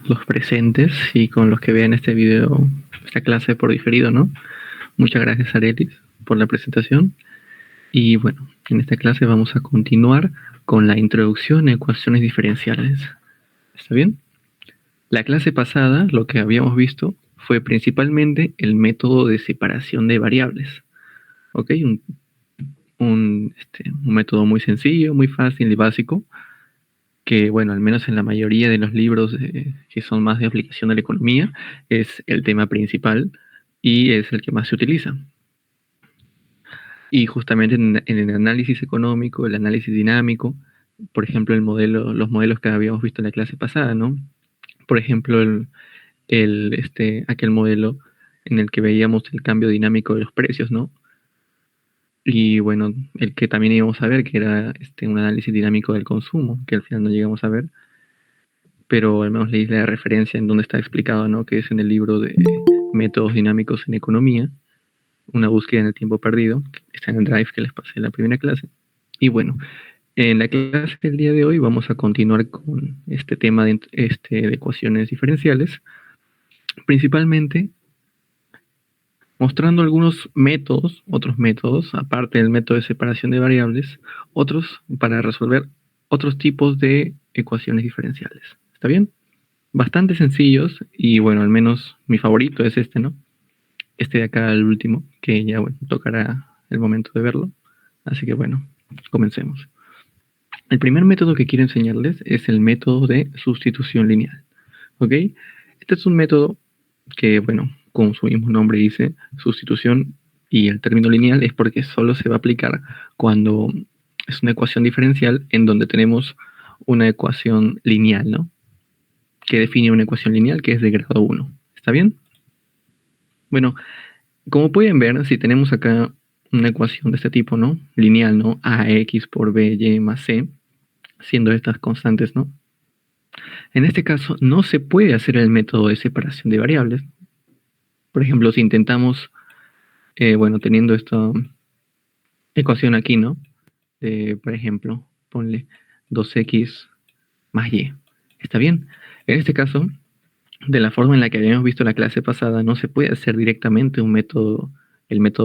los presentes y con los que vean este video, esta clase por diferido, ¿no? Muchas gracias, Arelis, por la presentación. Y bueno, en esta clase vamos a continuar con la introducción a ecuaciones diferenciales. ¿Está bien? La clase pasada, lo que habíamos visto fue principalmente el método de separación de variables. ¿Ok? Un método muy sencillo, muy fácil y básico, que bueno, al menos en la mayoría de los libros que son más de aplicación de la economía, es el tema principal y es el que más se utiliza. Y justamente en el análisis económico, el análisis dinámico, por ejemplo, los modelos que habíamos visto en la clase pasada, ¿no? Por ejemplo, aquel modelo en el que veíamos el cambio dinámico de los precios, ¿no? Y bueno, el que también íbamos a ver, que era un análisis dinámico del consumo, que al final no llegamos a ver, pero al menos leí la referencia en donde está explicado, ¿no? Que es en el libro de Métodos Dinámicos en Economía, una búsqueda en el tiempo perdido, está en el drive que les pasé en la primera clase. Y bueno, en la clase del día de hoy vamos a continuar con este tema de ecuaciones diferenciales, principalmente mostrando algunos métodos, otros métodos, aparte del método de separación de variables, otros para resolver otros tipos de ecuaciones diferenciales. ¿Está bien? Bastante sencillos y bueno, al menos mi favorito es este, ¿no? Este de acá, el último, que ya bueno, tocará el momento de verlo. Así que bueno, comencemos. El primer método que quiero enseñarles es el método de sustitución lineal. ¿Ok? Este es un método que, bueno, como su mismo nombre dice, sustitución y el término lineal es porque solo se va a aplicar cuando es una ecuación diferencial en donde tenemos una ecuación lineal, ¿no? Que define una ecuación lineal que es de grado 1. ¿Está bien? Bueno, como pueden ver, si tenemos acá una ecuación de este tipo, ¿no? Lineal, ¿no? AX por BY más C, siendo estas constantes, ¿no? En este caso, no se puede hacer el método de separación de variables. Por ejemplo, si intentamos, bueno, teniendo esta ecuación aquí, ¿no? Por ejemplo, ponle 2x más y. ¿Está bien? En este caso, de la forma en la que habíamos visto la clase pasada, no se puede hacer directamente el método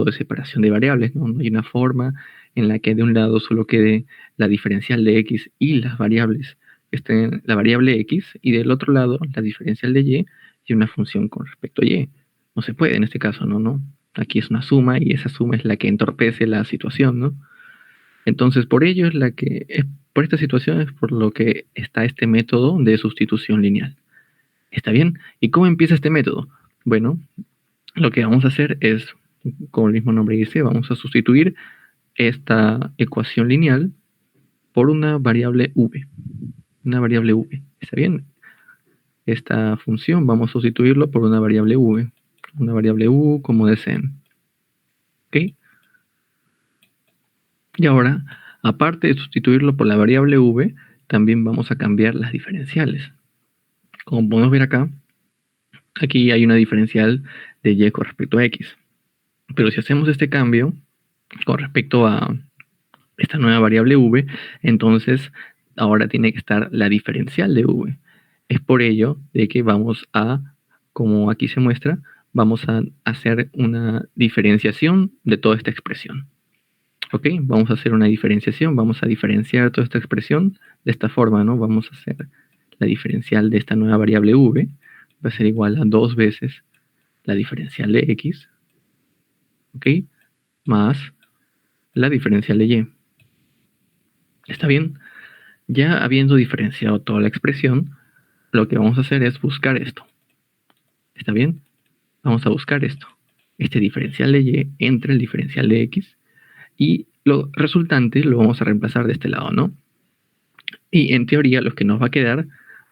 de separación de variables, ¿no? No hay una forma en la que de un lado solo quede la diferencial de x y las variables, la variable x, y del otro lado la diferencial de y una función con respecto a y. No se puede en este caso, ¿no? Aquí es una suma y esa suma es la que entorpece la situación, ¿no? Entonces, por esta situación es por lo que está este método de sustitución lineal. ¿Está bien? ¿Y cómo empieza este método? Bueno, lo que vamos a hacer es, como el mismo nombre dice, vamos a sustituir esta ecuación lineal por una variable v. Una variable v. ¿Está bien? Esta función vamos a sustituirlo por una variable v. Una variable u como deseen. ¿Ok? Y ahora, aparte de sustituirlo por la variable v, también vamos a cambiar las diferenciales. Como podemos ver acá, aquí hay una diferencial de y con respecto a x. Pero si hacemos este cambio con respecto a esta nueva variable v, entonces ahora tiene que estar la diferencial de v. Es por ello de que vamos a, como aquí se muestra, vamos a hacer una diferenciación de toda esta expresión. ¿Ok? Vamos a hacer una diferenciación, vamos a diferenciar toda esta expresión de esta forma, ¿no? Vamos a hacer la diferencial de esta nueva variable v, va a ser igual a 2 veces la diferencial de x, ¿ok? Más la diferencial de y. ¿Está bien? Ya habiendo diferenciado toda la expresión, lo que vamos a hacer es buscar esto. ¿Está bien? Vamos a buscar esto. Este diferencial de y entre el diferencial de x y lo resultante lo vamos a reemplazar de este lado, ¿no? Y en teoría lo que nos va a quedar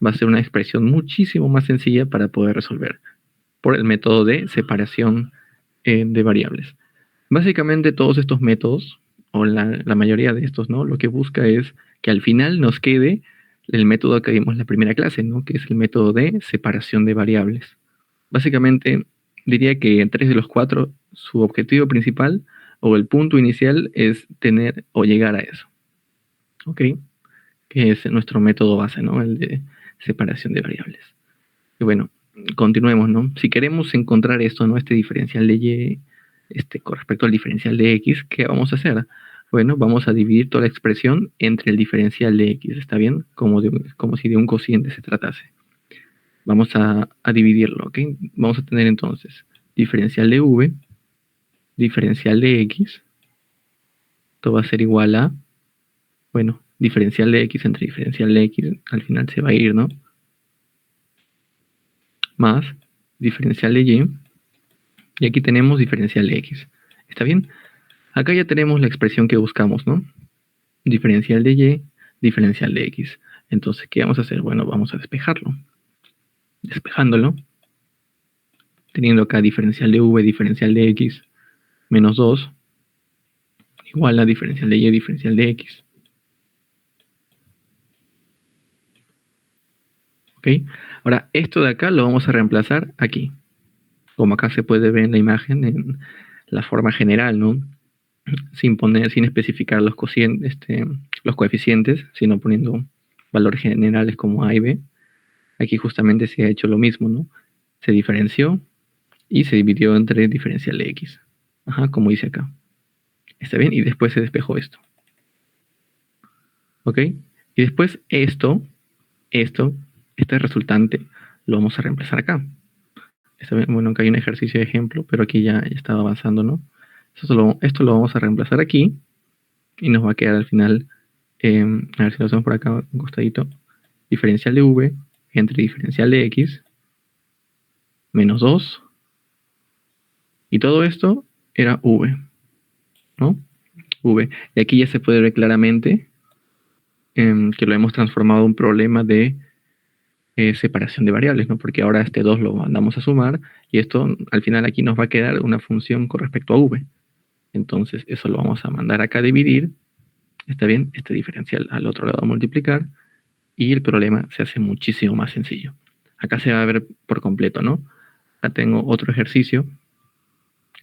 va a ser una expresión muchísimo más sencilla para poder resolver por el método de separación de variables. Básicamente todos estos métodos, o la mayoría de estos, ¿no? Lo que busca es que al final nos quede el método que vimos en la primera clase, ¿no? Que es el método de separación de variables. Básicamente diría que en 3 de los 4 su objetivo principal o el punto inicial es tener o llegar a eso. ¿Ok? Que es nuestro método base, ¿no? El de separación de variables. Y bueno, continuemos, ¿no? Si queremos encontrar esto, ¿no? Este diferencial de y, con respecto al diferencial de x, ¿qué vamos a hacer? Bueno, vamos a dividir toda la expresión entre el diferencial de x, ¿está bien? Como si de un cociente se tratase. Vamos a dividirlo, ¿ok? Vamos a tener entonces diferencial de v, diferencial de x, esto va a ser igual a, bueno, diferencial de x entre diferencial de x, al final se va a ir, ¿no? Más diferencial de y aquí tenemos diferencial de x. ¿Está bien? Acá ya tenemos la expresión que buscamos, ¿no? Diferencial de y, diferencial de x. Entonces, ¿qué vamos a hacer? Bueno, vamos a despejarlo. Despejándolo, teniendo acá diferencial de v, diferencial de x, menos 2, igual a diferencial de y, diferencial de x. ¿Ok? Ahora, esto de acá lo vamos a reemplazar aquí. Como acá se puede ver en la imagen, en la forma general, ¿no? Sin especificar los coeficientes, sino poniendo valores generales como a y b. Aquí justamente se ha hecho lo mismo, ¿no? Se diferenció y se dividió entre diferencial de x. Ajá, como dice acá. ¿Está bien? Y después se despejó esto. ¿Ok? Y después este resultante, lo vamos a reemplazar acá. ¿Está bien? Bueno, acá hay un ejercicio de ejemplo, pero aquí ya estaba avanzando, ¿no? Esto lo vamos a reemplazar aquí y nos va a quedar al final, a ver si lo hacemos por acá, un costadito, diferencial de v entre diferencial de x menos 2, y todo esto era v, ¿no? V. Y aquí ya se puede ver claramente que lo hemos transformado a un problema de separación de variables, ¿no? Porque ahora este 2 lo mandamos a sumar y esto al final aquí nos va a quedar una función con respecto a v. Entonces eso lo vamos a mandar acá a dividir, ¿está bien? Este diferencial al otro lado a multiplicar y el problema se hace muchísimo más sencillo. Acá se va a ver por completo, ¿no? Acá tengo otro ejercicio,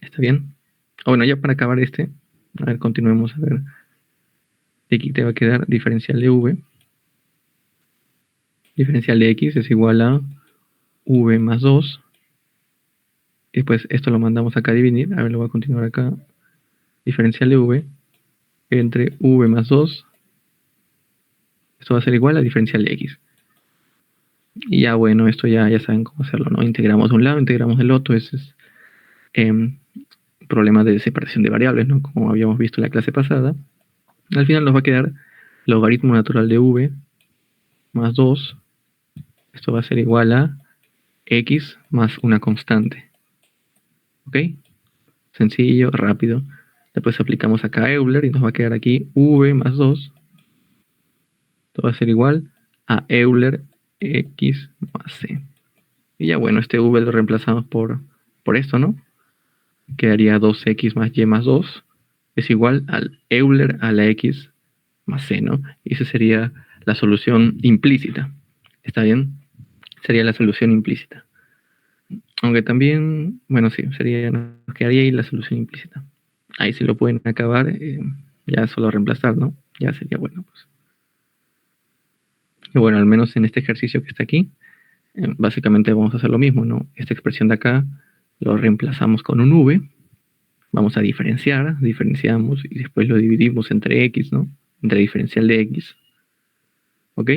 ¿está bien? Bueno, ya para acabar a ver, continuemos a ver. Aquí te va a quedar diferencial de v. Diferencial de x es igual a v más 2. Y después esto lo mandamos acá a dividir. A ver, lo voy a continuar acá. Diferencial de v entre v más 2. Esto va a ser igual a diferencial de x. Y ya bueno, esto ya saben cómo hacerlo, ¿no? Integramos de un lado, integramos del otro. Ese es problema de separación de variables, ¿no? Como habíamos visto en la clase pasada. Al final nos va a quedar logaritmo natural de v más 2. Esto va a ser igual a x más una constante. ¿Ok? Sencillo, rápido. Después aplicamos acá Euler y nos va a quedar aquí v más 2. Esto va a ser igual a Euler x más c. Y ya bueno, este v lo reemplazamos por esto, ¿no? Quedaría 2x más y más 2 es igual al Euler a la x más c, ¿no? Y esa sería la solución implícita. ¿Está bien? Sería la solución implícita. Aunque también, bueno, sí, nos quedaría ahí la solución implícita. Ahí sí lo pueden acabar, ya solo reemplazar, ¿no? Ya sería bueno, pues. Y bueno, al menos en este ejercicio que está aquí, básicamente vamos a hacer lo mismo, ¿no? Esta expresión de acá lo reemplazamos con un v, vamos a diferenciar, diferenciamos y después lo dividimos entre x, ¿no? Entre diferencial de x. ¿Ok?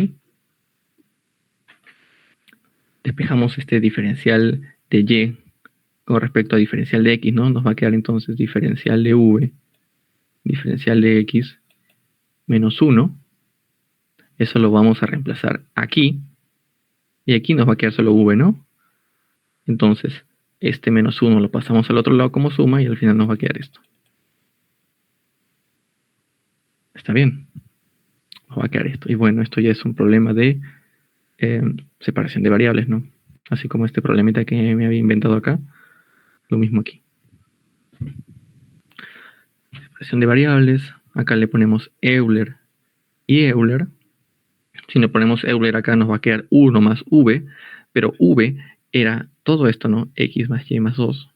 Despejamos este diferencial de y con respecto a diferencial de x, ¿no? Nos va a quedar entonces diferencial de v, diferencial de x, menos 1. Eso lo vamos a reemplazar aquí. Y aquí nos va a quedar solo v, ¿no? Entonces, este menos 1 lo pasamos al otro lado como suma y al final nos va a quedar esto. ¿Está bien? Nos va a quedar esto. Y bueno, esto ya es un problema de separación de variables, ¿no? Así como este problemita que me había inventado acá. Lo mismo aquí. Separación de variables. Acá le ponemos Euler y Euler. Si le ponemos Euler acá nos va a quedar 1 más v. Pero v era todo esto, ¿no? X más y más 2.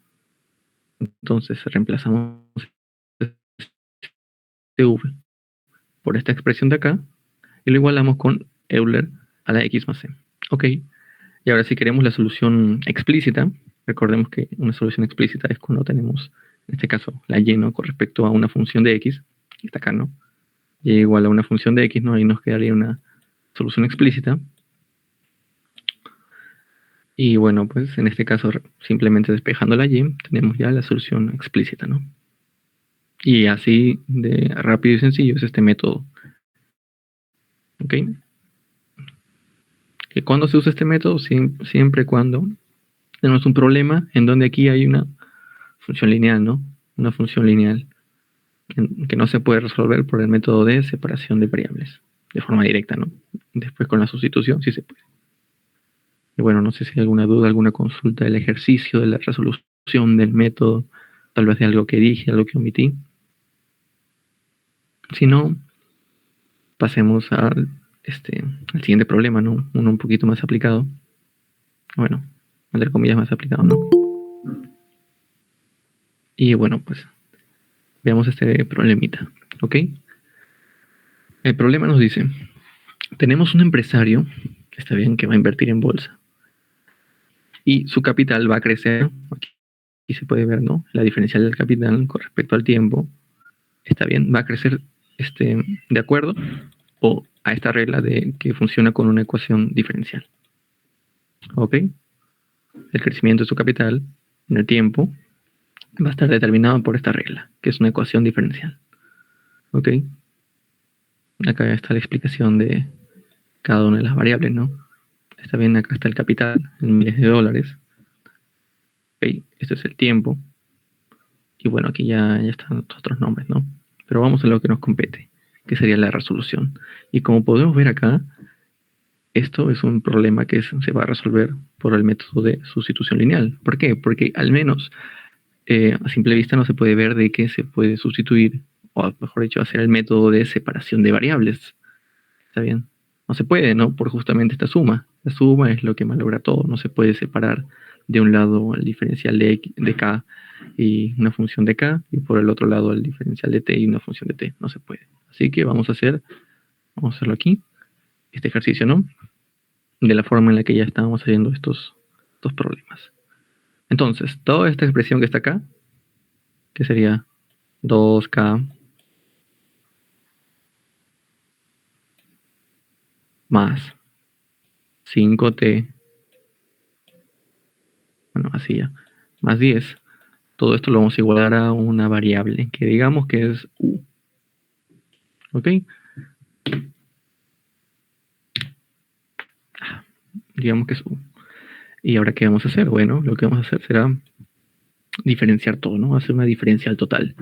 Entonces reemplazamos este v por esta expresión de acá y lo igualamos con Euler a la x más c. Ok, Y ahora si queremos la solución explícita, recordemos que una solución explícita es cuando tenemos, en este caso, la y, ¿no?, con respecto a una función de x, que está acá, ¿no? Y igual a una función de x, ¿no? Ahí nos quedaría una solución explícita. Y bueno, pues en este caso, simplemente despejando la y, tenemos ya la solución explícita, ¿no? Y así de rápido y sencillo es este método. ¿Ok? ¿Que cuándo se usa este método? Siempre y cuando tenemos un problema en donde aquí hay una función lineal, ¿no? Una función lineal que no se puede resolver por el método de separación de variables de forma directa, ¿no? Después con la sustitución sí se puede. Y bueno, no sé si hay alguna duda, alguna consulta del ejercicio, de la resolución del método, tal vez de algo que dije, algo que omití. Si no, pasemos al siguiente problema, ¿no? Uno un poquito más aplicado. Bueno, entre comillas más aplicado, ¿no? Y bueno, pues veamos este problemita, ¿ok? El problema nos dice, tenemos un empresario, que está bien, que va a invertir en bolsa. Y su capital va a crecer, aquí se puede ver, ¿no? La diferencial del capital con respecto al tiempo, está bien, va a crecer de acuerdo o a esta regla de que funciona con una ecuación diferencial. ¿Ok? El crecimiento de su capital en el tiempo va a estar determinado por esta regla, que es una ecuación diferencial. ¿Ok? Acá está la explicación de cada una de las variables, ¿no? Está bien, acá está el capital en miles de dólares. ¿Ok? Este es el tiempo. Y bueno, aquí ya están los otros nombres, ¿no? Pero vamos a lo que nos compete, que sería la resolución. Y como podemos ver acá, esto es un problema que se va a resolver por el método de sustitución lineal. ¿Por qué? Porque al menos a simple vista no se puede ver de qué se puede sustituir, o mejor dicho, hacer el método de separación de variables. ¿Está bien? No se puede, ¿no? Por justamente esta suma. La suma es lo que malogra todo. No se puede separar de un lado el diferencial de k y una función de k, y por el otro lado el diferencial de t y una función de t. No se puede. Así que vamos a hacerlo aquí, este ejercicio, ¿no? De la forma en la que ya estábamos haciendo estos problemas. Entonces, toda esta expresión que está acá, que sería 2k más 5t, bueno, así ya, más 10. Todo esto lo vamos a igualar a una variable que digamos que es u. ¿Ok? Digamos que es u. ¿Y ahora qué vamos a hacer? Bueno, lo que vamos a hacer será diferenciar todo, ¿no? Hacer una diferencial total.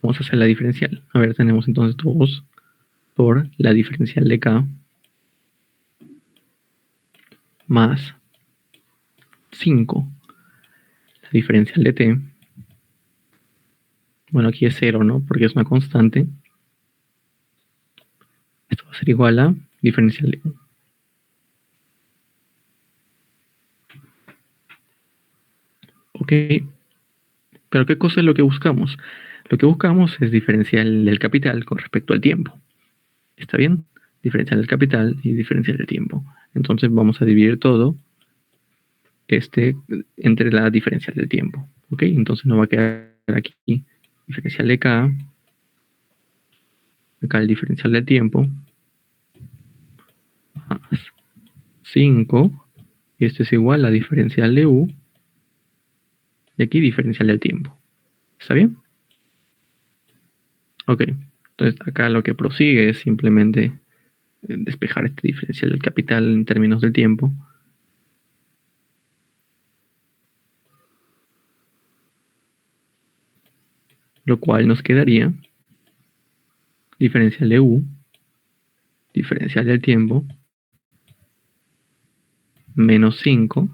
Vamos a hacer la diferencial. A ver, tenemos entonces 2 por la diferencial de k más 5, la diferencial de t. Bueno, aquí es 0, ¿no? Porque es una constante. Esto va a ser igual a diferencial de u. Ok. Pero ¿qué cosa es lo que buscamos? Lo que buscamos es diferencial del capital con respecto al tiempo. ¿Está bien? Diferencial del capital y diferencial del tiempo. Entonces vamos a dividir todo entre la diferencial del tiempo. ¿Ok? Entonces nos va a quedar aquí diferencial de k, acá el diferencial del tiempo, más 5, y esto es igual a diferencial de u, y aquí diferencial del tiempo. ¿Está bien? Ok. Entonces acá lo que prosigue es simplemente despejar este diferencial del capital en términos del tiempo. Lo cual nos quedaría diferencial de u, diferencial del tiempo, menos 5,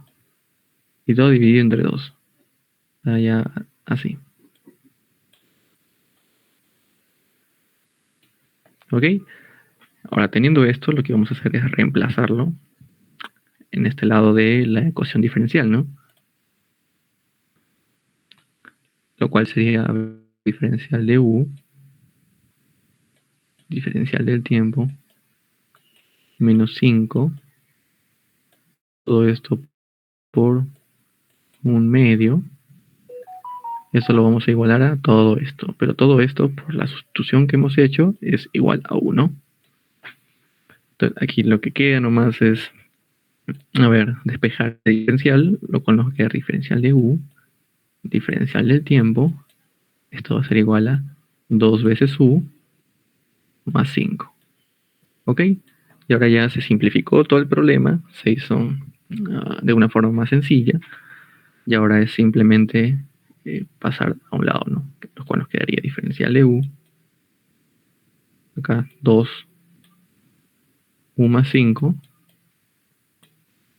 y todo dividido entre 2. Ya así. ¿Ok? Ahora, teniendo esto, lo que vamos a hacer es reemplazarlo en este lado de la ecuación diferencial, ¿no? Lo cual sería diferencial de u, diferencial del tiempo, menos 5, todo esto por un medio. Esto lo vamos a igualar a todo esto. Pero todo esto, por la sustitución que hemos hecho, es igual a 1. Entonces, aquí lo que queda nomás es, a ver, despejar el diferencial, lo cual nos queda diferencial de u, diferencial del tiempo. Esto va a ser igual a 2 veces u más 5. ¿Ok? Y ahora ya se simplificó todo el problema, se hizo de una forma más sencilla. Y ahora es simplemente pasar a un lado, ¿no? Lo cual nos quedaría diferencial de u. Acá 2 u más 5.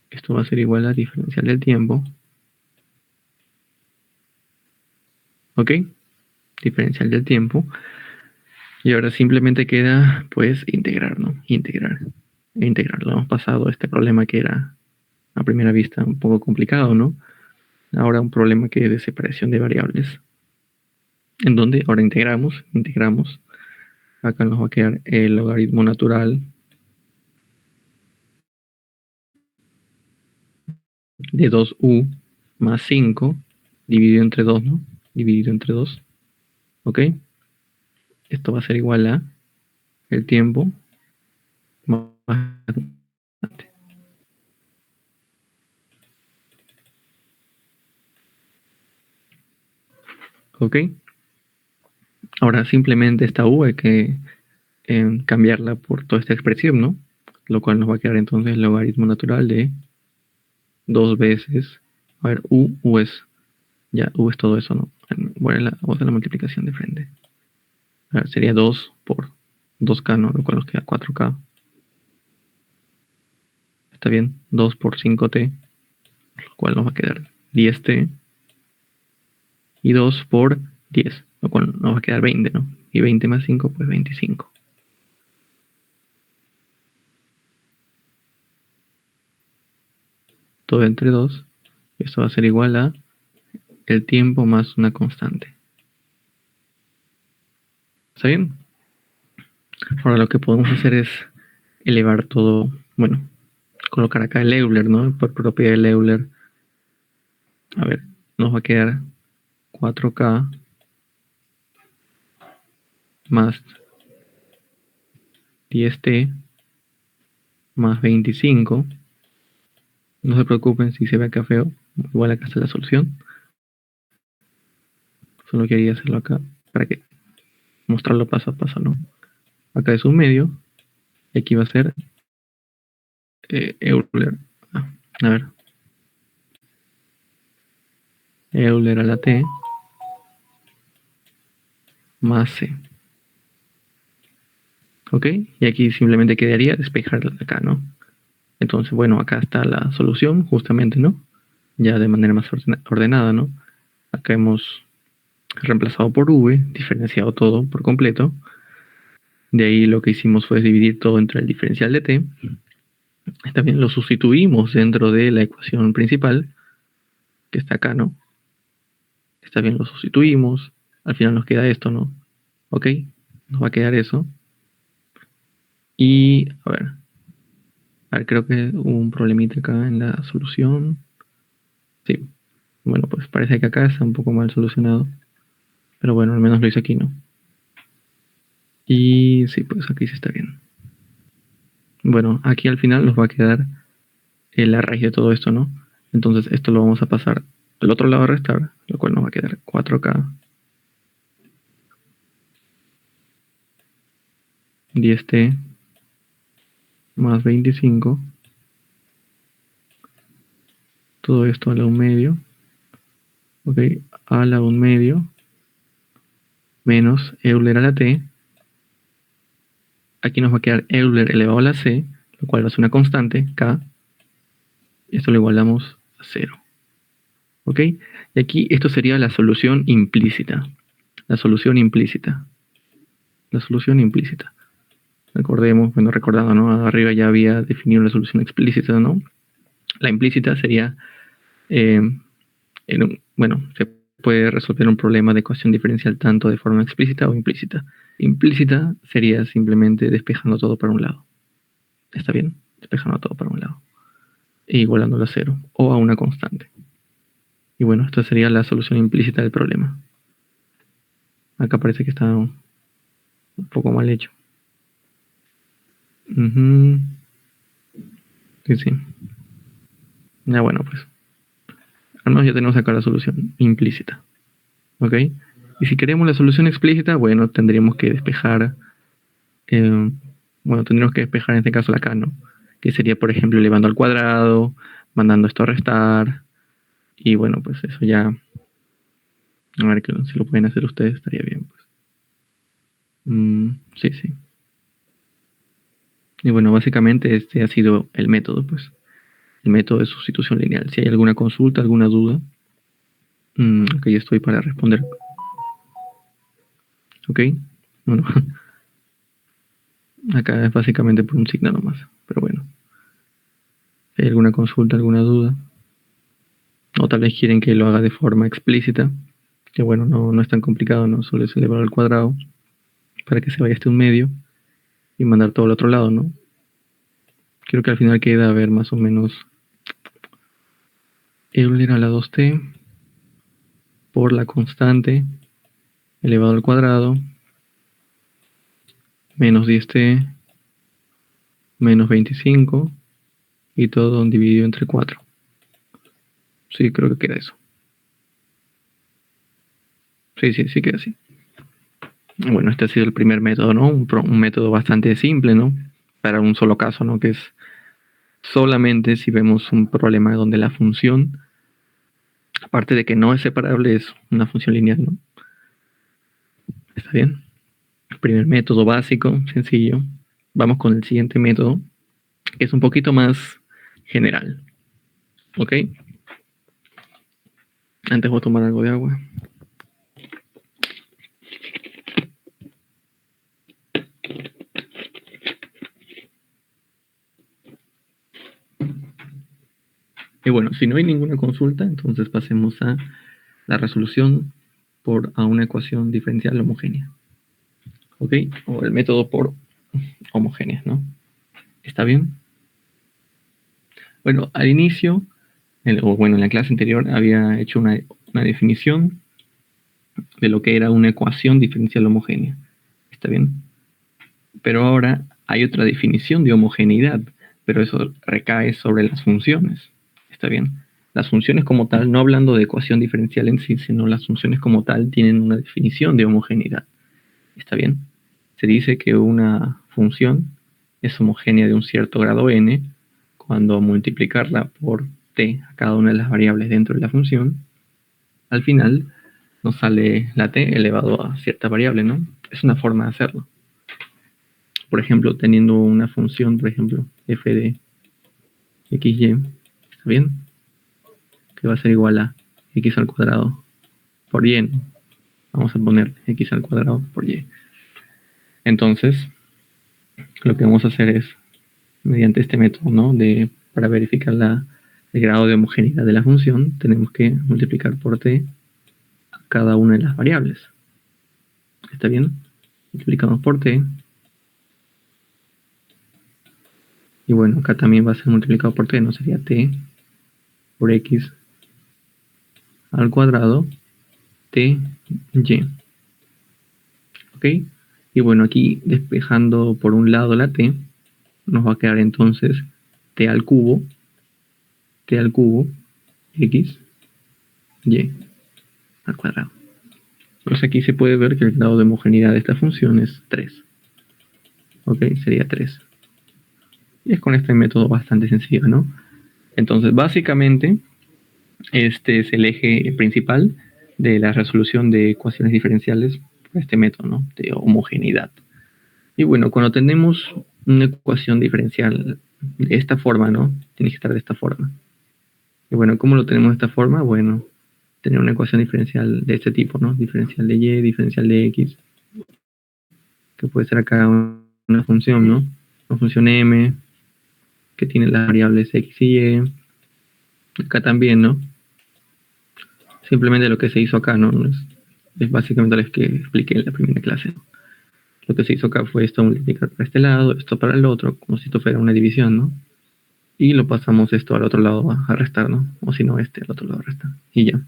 Esto va a ser igual a diferencial del tiempo. ¿Ok? Diferencial del tiempo. Y ahora simplemente queda, pues, integrar, ¿no? Integrar. E integrar. Lo hemos pasado a este problema que era, a primera vista, un poco complicado, ¿no? Ahora un problema que es de separación de variables. En donde ahora integramos. Acá nos va a quedar el logaritmo natural de 2u más 5 dividido entre 2, ¿no? Dividido entre 2. ¿Ok? Esto va a ser igual a el tiempo más constante. ¿Ok? Ahora simplemente esta u hay que cambiarla por toda esta expresión, ¿no? Lo cual nos va a quedar entonces el logaritmo natural de 2 veces. A ver, u es. Ya, u es todo eso, ¿no? Bueno, vamos a hacer la multiplicación de frente. A ver, sería 2 por 2k, ¿no? Lo cual nos queda 4k. Está bien, 2 por 5t, lo cual nos va a quedar 10t. Y 2 por 10, lo cual nos va a quedar 20, ¿no? Y 20 más 5, pues 25. Todo entre 2. Esto va a ser igual a el tiempo más una constante. ¿Está bien? Ahora lo que podemos hacer es elevar todo, bueno, colocar acá el Euler, ¿no? Por propiedad del Euler. A ver, nos va a quedar 4k más 10t más 25. No se preocupen si se ve acá feo. Igual acá está la solución. Solo quería hacerlo acá para que mostrarlo paso a paso, ¿no? Acá es un medio. Y aquí va a ser Euler. A ver. Euler a la t más c. ¿Ok? Y aquí simplemente quedaría despejar acá, ¿no? Entonces, bueno, acá está la solución, justamente, ¿no? Ya de manera más ordenada, ¿no? Acá hemos reemplazado por v, diferenciado todo por completo. De ahí lo que hicimos fue dividir todo entre el diferencial de t. También lo sustituimos dentro de la ecuación principal, que está acá, ¿no? Está bien, lo sustituimos. Al final nos queda esto, ¿no? ¿Ok? Nos va a quedar eso. Y, a ver, creo que hubo un problemita acá en la solución. Sí. Bueno, pues parece que acá está un poco mal solucionado. Pero bueno, al menos lo hice aquí, ¿no? Y sí, pues aquí sí está bien. Bueno, aquí al final nos va a quedar la raíz de todo esto, ¿no? Entonces esto lo vamos a pasar al otro lado a restar, lo cual nos va a quedar 4k 10t más 25. Todo esto a la 1 medio. Ok, a la 1 medio menos Euler a la t. Aquí nos va a quedar Euler elevado a la c, lo cual va a ser una constante, k. Esto lo igualamos a 0. ¿Ok? Y aquí esto sería la solución implícita. La solución implícita. La solución implícita. Recordemos, bueno, recordando, ¿no? Arriba ya había definido la solución explícita, ¿no? La implícita sería, bueno, se puede resolver un problema de ecuación diferencial tanto de forma explícita o implícita. Implícita sería simplemente despejando todo para un lado. ¿Está bien? Despejando todo para un lado. e igualándolo a 0 o a una constante. Y bueno, esta sería la solución implícita del problema. Acá parece que está un poco mal hecho. Sí, sí. Ya bueno, pues. Al menos ya tenemos acá la solución implícita. ¿Ok? Y si queremos la solución explícita, bueno, tendríamos que despejar. Tendríamos que despejar en este caso la acá, ¿no? Que sería, por ejemplo, elevando al cuadrado, mandando esto a restar. Y bueno, pues eso ya. A ver que si lo pueden hacer ustedes, estaría bien, pues. Sí, sí. Y bueno, básicamente este ha sido el método, pues. El método de sustitución lineal. Si hay alguna consulta, alguna duda, aquí estoy para responder. ¿Ok? Bueno, acá es básicamente por un signo nomás. Pero bueno, si hay alguna consulta, alguna duda, o tal vez quieren que lo haga de forma explícita, que bueno, no es tan complicado, no solo es elevar al cuadrado para que se vaya este un medio y mandar todo al otro lado, ¿no? Creo que al final queda a ver más o menos Euler a la 2t por la constante elevado al cuadrado menos 10t menos 25 y todo dividido entre 4. Sí, creo que queda eso. Sí queda así. Bueno, este ha sido el primer método, ¿no? Un método bastante simple, ¿no? Para un solo caso, ¿no? Que es solamente si vemos un problema donde la función, aparte de que no es separable, es una función lineal, ¿no? ¿Está bien? El primer método básico, sencillo. Vamos con el siguiente método, que es un poquito más general. ¿Ok? Antes voy a tomar algo de agua. Y bueno, si no hay ninguna consulta, entonces pasemos a la resolución a una ecuación diferencial homogénea. ¿Ok? O el método por homogéneas, ¿no? ¿Está bien? Bueno, al inicio, en la clase anterior había hecho una definición de lo que era una ecuación diferencial homogénea. ¿Está bien? Pero ahora hay otra definición de homogeneidad, pero eso recae sobre las funciones. ¿Está bien? Las funciones como tal, no hablando de ecuación diferencial en sí, sino las funciones como tal tienen una definición de homogeneidad. ¿Está bien? Se dice que una función es homogénea de un cierto grado n cuando multiplicarla por t a cada una de las variables dentro de la función, al final nos sale la t elevado a cierta variable, ¿no? Es una forma de hacerlo. Por ejemplo, teniendo una función, por ejemplo, f de xy, ¿está bien? Que va a ser igual a x al cuadrado por y, ¿no? Vamos a poner x al cuadrado por y. Entonces, lo que vamos a hacer es, mediante este método, ¿no? Para verificar el grado de homogeneidad de la función, tenemos que multiplicar por t a cada una de las variables. ¿Está bien? Multiplicamos por t. Y bueno, acá también va a ser multiplicado por t, no sería t por x al cuadrado t y. ¿Ok? Y bueno, aquí despejando por un lado la t, nos va a quedar entonces t al cubo x y al cuadrado. Pues aquí se puede ver que el grado de homogeneidad de esta función es 3. ¿Ok? Sería 3. Y es con este método bastante sencillo, ¿no? Entonces, básicamente, este es el eje principal de la resolución de ecuaciones diferenciales por este método, ¿no? De homogeneidad. Y bueno, cuando tenemos una ecuación diferencial de esta forma, ¿no? Tiene que estar de esta forma. Y bueno, ¿cómo lo tenemos de esta forma? Bueno, tener una ecuación diferencial de este tipo, ¿no? Diferencial de y, diferencial de x, que puede ser acá una función, ¿no? Una función m, que tiene las variables x y y. Acá también, ¿no? Simplemente lo que se hizo acá, ¿no? Es básicamente lo que expliqué en la primera clase. Lo que se hizo acá fue esto multiplicar para este lado, esto para el otro, como si esto fuera una división, ¿no? y lo pasamos esto al otro lado a restar, ¿no? O si no, este al otro lado a restar. Y ya.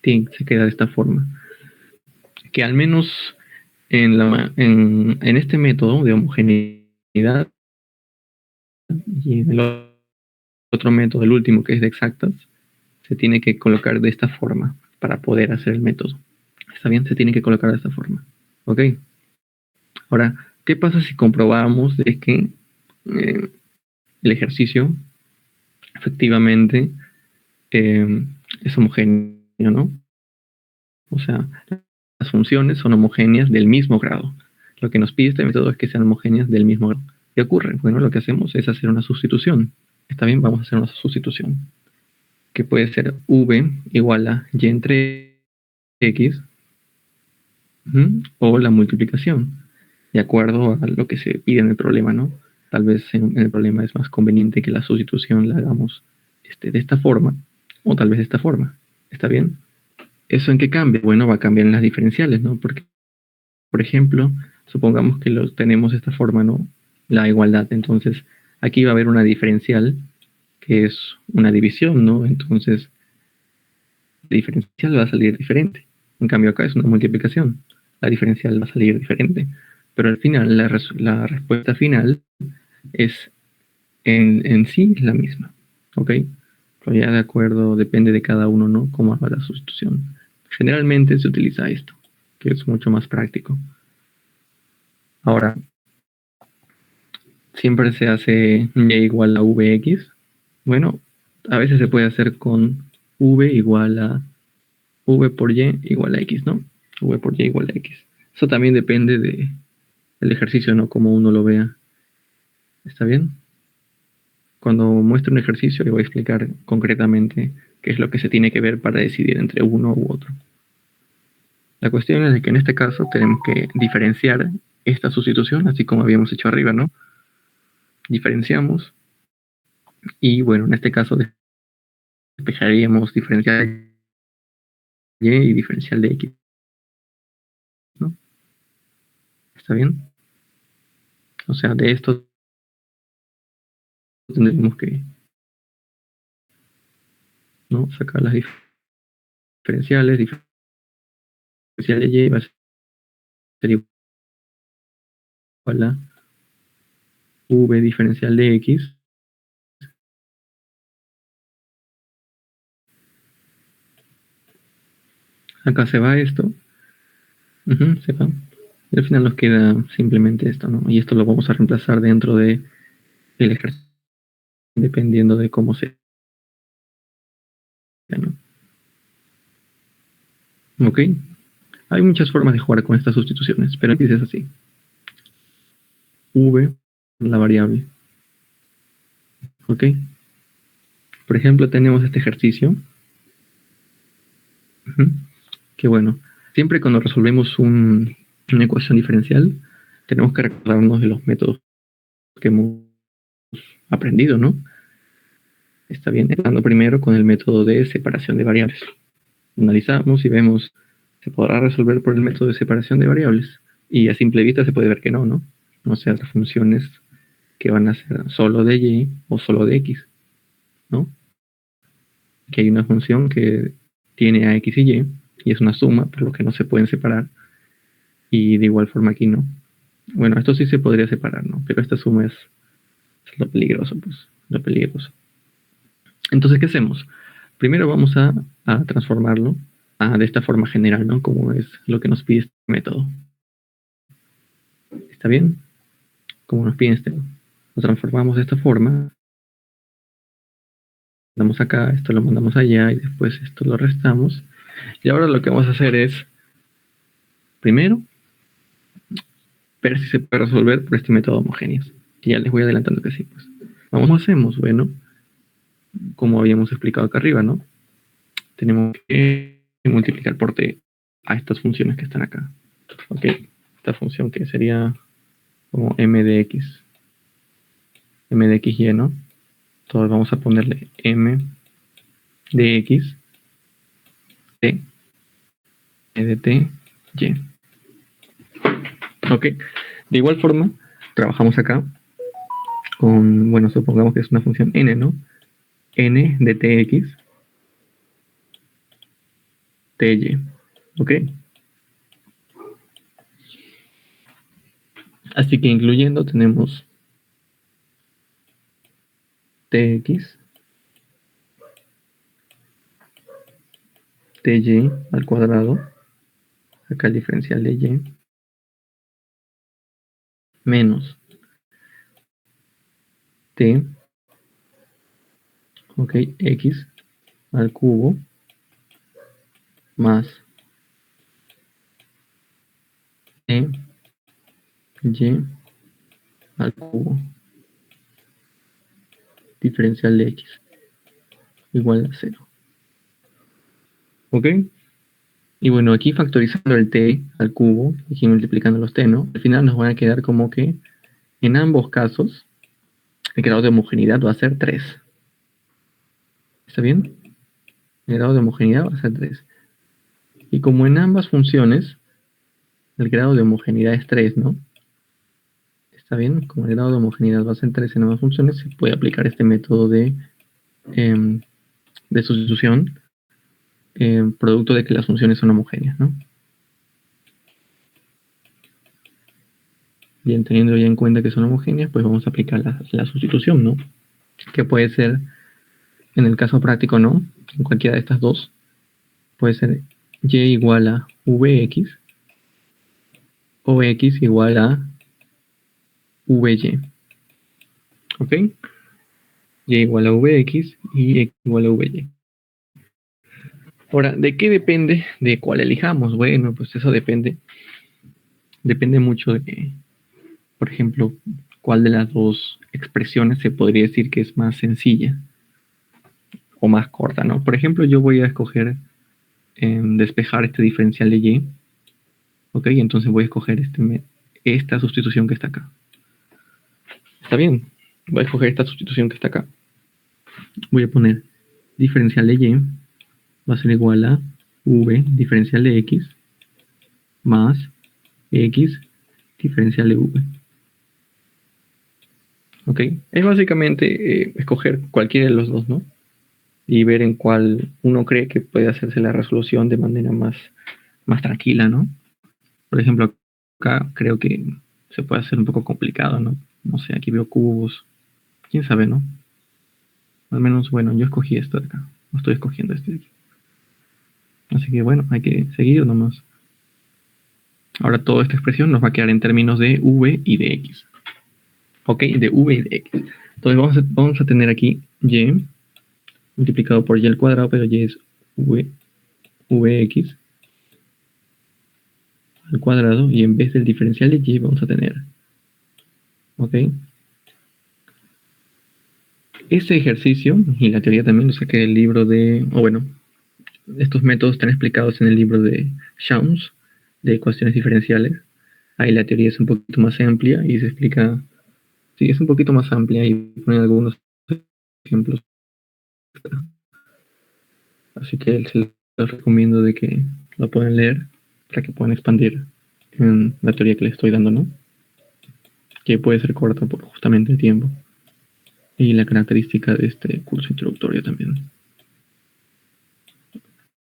Se queda de esta forma. Que al menos en este método de homogeneidad y en el otro método, el último que es de exactas, se tiene que colocar de esta forma para poder hacer el método. ¿Está bien? Se tiene que colocar de esta forma. ¿Ok? Ahora, ¿qué pasa si comprobamos de que el ejercicio efectivamente es homogéneo, ¿no? O sea, las funciones son homogéneas del mismo grado. Lo que nos pide este método es que sean homogéneas del mismo grado. ¿Qué ocurre? Bueno, lo que hacemos es hacer una sustitución. ¿Está bien? Vamos a hacer una sustitución. Que puede ser v igual a y entre x, o la multiplicación, de acuerdo a lo que se pide en el problema, ¿no? Tal vez en el problema es más conveniente que la sustitución la hagamos de esta forma, o tal vez de esta forma. ¿Está bien? ¿Eso en qué cambia? Bueno, va a cambiar en las diferenciales, ¿no? Porque, por ejemplo, supongamos que tenemos de esta forma, ¿no? La igualdad. Entonces, aquí va a haber una diferencial que es una división, ¿no? Entonces, la diferencial va a salir diferente. En cambio, acá es una multiplicación. La diferencial va a salir diferente. Pero al final, la respuesta final es en sí la misma. ¿Ok? Pero ya de acuerdo, depende de cada uno, ¿no? Cómo haga la sustitución. Generalmente se utiliza esto, que es mucho más práctico. Ahora, siempre se hace y igual a vx. Bueno, a veces se puede hacer con v igual a v por y igual a x, ¿no? V por y igual a x. Eso también depende del ejercicio, ¿no? Como uno lo vea. ¿Está bien? Cuando muestre un ejercicio le voy a explicar concretamente qué es lo que se tiene que ver para decidir entre uno u otro. La cuestión es de que en este caso tenemos que diferenciar esta sustitución, así como habíamos hecho arriba, ¿no? Diferenciamos y bueno, en este caso despejaríamos diferencial de y y diferencial de x, ¿no? ¿Está bien? O sea, de esto tendremos que, ¿no? Sacar las diferenciales, diferencial de y va a ser igual a v diferencial de x acá se va esto, se va, y al final nos queda simplemente esto, ¿no? Y esto lo vamos a reemplazar dentro de el ejercicio, dependiendo de cómo sea, ¿no? ¿Ok? Hay muchas formas de jugar con estas sustituciones, pero aquí es así. V, la variable. ¿Ok? Por ejemplo, tenemos este ejercicio, que bueno, siempre cuando resolvemos una ecuación diferencial, tenemos que recordarnos de los métodos que hemos aprendido, ¿no? Está bien, empezando primero con el método de separación de variables. Analizamos y vemos, ¿se podrá resolver por el método de separación de variables? Y a simple vista se puede ver que no, ¿no? O sea, las funciones que van a ser solo de y o solo de x, ¿no? Que hay una función que tiene a x y es una suma, por lo que no se pueden separar. Y de igual forma aquí no. Bueno, esto sí se podría separar, ¿no? Pero esta suma es lo peligroso, pues, lo peligroso. Entonces, ¿qué hacemos? Primero vamos a transformarlo de esta forma general, ¿no? Como es lo que nos pide este método. ¿Está bien? Como nos pide este. Lo transformamos de esta forma. Mandamos acá, esto lo mandamos allá y después esto lo restamos. Y ahora lo que vamos a hacer es, primero, ver si se puede resolver por este método homogéneo. Y ya les voy adelantando que sí. Pues. ¿Cómo hacemos? Bueno, como habíamos explicado acá arriba, ¿no? Tenemos que multiplicar por t a estas funciones que están acá. Ok, esta función que sería como m de x y, ¿no? Entonces vamos a ponerle m de x, t, de t, y. Ok, de igual forma, trabajamos acá bueno, supongamos que es una función n, ¿no? N de tx, ty, ¿ok? Así que incluyendo tenemos tx, ty al cuadrado, acá el diferencial de y, menos t, ok, x al cubo, más t, y al cubo, diferencial de x, igual a 0. ¿Ok? Y bueno, aquí factorizando el t al cubo, y multiplicando los t, ¿no? Al final nos van a quedar como que en ambos casos el grado de homogeneidad va a ser 3. ¿Está bien? El grado de homogeneidad va a ser 3. Y como en ambas funciones el grado de homogeneidad es 3, ¿no? ¿Está bien? Como el grado de homogeneidad va a ser 3 en ambas funciones, se puede aplicar este método de sustitución producto de que las funciones son homogéneas, ¿no? Bien, teniendo ya en cuenta que son homogéneas, pues vamos a aplicar la sustitución, ¿no? Que puede ser, en el caso práctico, ¿no? En cualquiera de estas dos, puede ser y igual a vx o x igual a vy. ¿Ok? Y igual a vx y x igual a vy. Ahora, ¿de qué depende de cuál elijamos? Bueno, pues eso depende mucho de, por ejemplo, cuál de las dos expresiones se podría decir que es más sencilla o más corta, ¿no? Por ejemplo, yo voy a escoger despejar este diferencial de y, ¿ok? Entonces voy a escoger esta sustitución que está acá. ¿Está bien? Voy a escoger esta sustitución que está acá. Voy a poner diferencial de y va a ser igual a v diferencial de x más x diferencial de v. ¿Ok? Es básicamente escoger cualquiera de los dos, ¿no? Y ver en cuál uno cree que puede hacerse la resolución de manera más tranquila, ¿no? Por ejemplo, acá creo que se puede hacer un poco complicado, ¿no? No sé, aquí veo cubos. ¿Quién sabe, no? Al menos, bueno, yo escogí esto de acá. No estoy escogiendo este de aquí. Así que bueno, hay que seguir nomás. Ahora toda esta expresión nos va a quedar en términos de v y de x. ¿Ok? De v y de x. Entonces vamos a tener aquí y multiplicado por y al cuadrado, pero y es vx al cuadrado, y en vez del diferencial de y vamos a tener, ¿ok? Este ejercicio y la teoría también lo saqué del libro de, o bueno, estos métodos están explicados en el libro de Chams de ecuaciones diferenciales. Ahí la teoría es un poquito más amplia y se explica, sí, es un poquito más amplia y pone algunos ejemplos. Así que se los recomiendo de que lo puedan leer para que puedan expandir en la teoría que les estoy dando, ¿no? Que puede ser corta por justamente el tiempo y la característica de este curso introductorio también.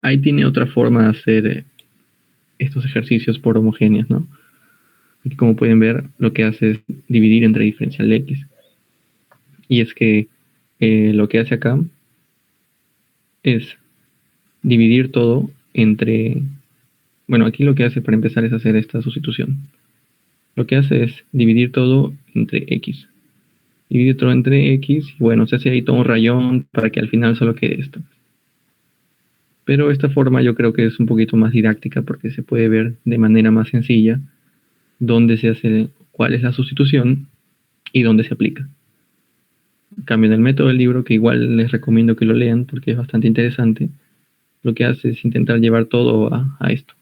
Ahí tiene otra forma de hacer estos ejercicios por homogéneas, ¿no? Y como pueden ver, lo que hace es dividir entre diferencial de x. Y es que lo que hace acá es dividir todo entre... Bueno, aquí lo que hace para empezar es hacer esta sustitución. Lo que hace es dividir todo entre x. Dividir todo entre x y bueno, se hace ahí todo un rayón para que al final solo quede esto. Pero esta forma yo creo que es un poquito más didáctica porque se puede ver de manera más sencilla dónde se hace, cuál es la sustitución y dónde se aplica. En cambio, en el método del libro, que igual les recomiendo que lo lean porque es bastante interesante, lo que hace es intentar llevar todo a esto.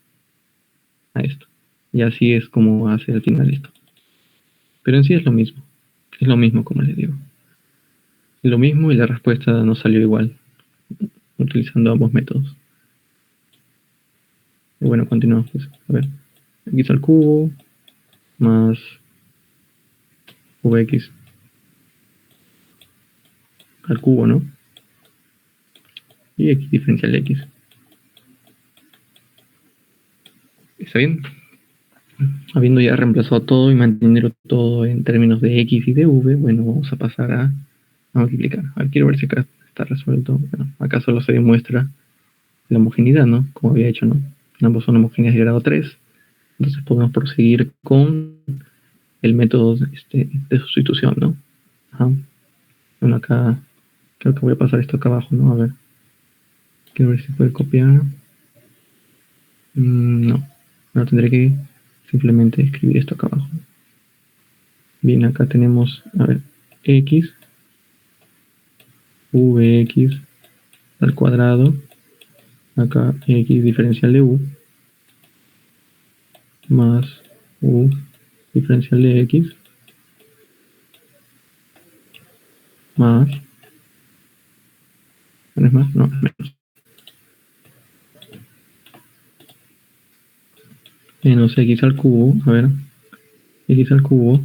Y así es como hace al final esto. Pero en sí es lo mismo. Es lo mismo, como les digo. Es lo mismo y la respuesta no salió igual, utilizando ambos métodos. Y bueno, continuamos. Pues. A ver, x al cubo más vx al cubo, ¿no? Y x diferencial de x. ¿Está bien? Habiendo ya reemplazado todo y manteniendo todo en términos de x y de v, bueno, vamos a pasar a multiplicar. A ver, quiero ver si acá está resuelto. Bueno, acá solo se demuestra la homogeneidad, ¿no? Como había hecho, ¿no? Ambos son homogéneas de grado 3. Entonces podemos proseguir con el método de sustitución, ¿no? Ajá. Bueno, acá creo que voy a pasar esto acá abajo, ¿no? A ver. Quiero ver si puede copiar. No. Ahora tendré que simplemente escribir esto acá abajo. Bien, acá tenemos, a ver, x, vx al cuadrado, acá x diferencial de u, más u diferencial de x, más, ¿no es más? No, es menos. Menos x al cubo, a ver, x al cubo,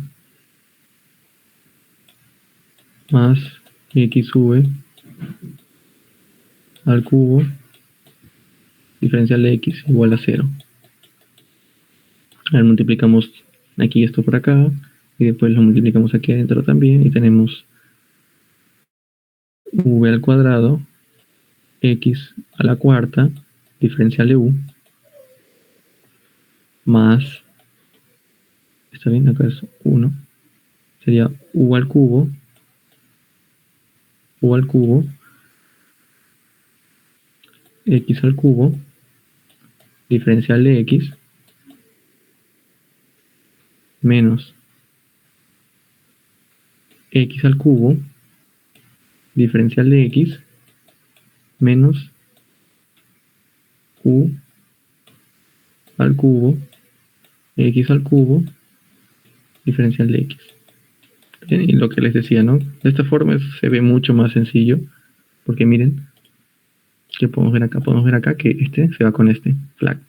más xv al cubo, diferencial de x igual a 0. Ahora multiplicamos aquí esto por acá, y después lo multiplicamos aquí adentro también, y tenemos v al cuadrado, x a la cuarta, diferencial de u, más, ¿está bien? Acá es 1, sería u al cubo, x al cubo, diferencial de x, menos x al cubo, diferencial de x, menos u al cubo, x al cubo, diferencial de x. Bien, y lo que les decía, ¿no? De esta forma se ve mucho más sencillo, porque miren, ¿qué podemos ver acá? Podemos ver acá que este se va con este, flag.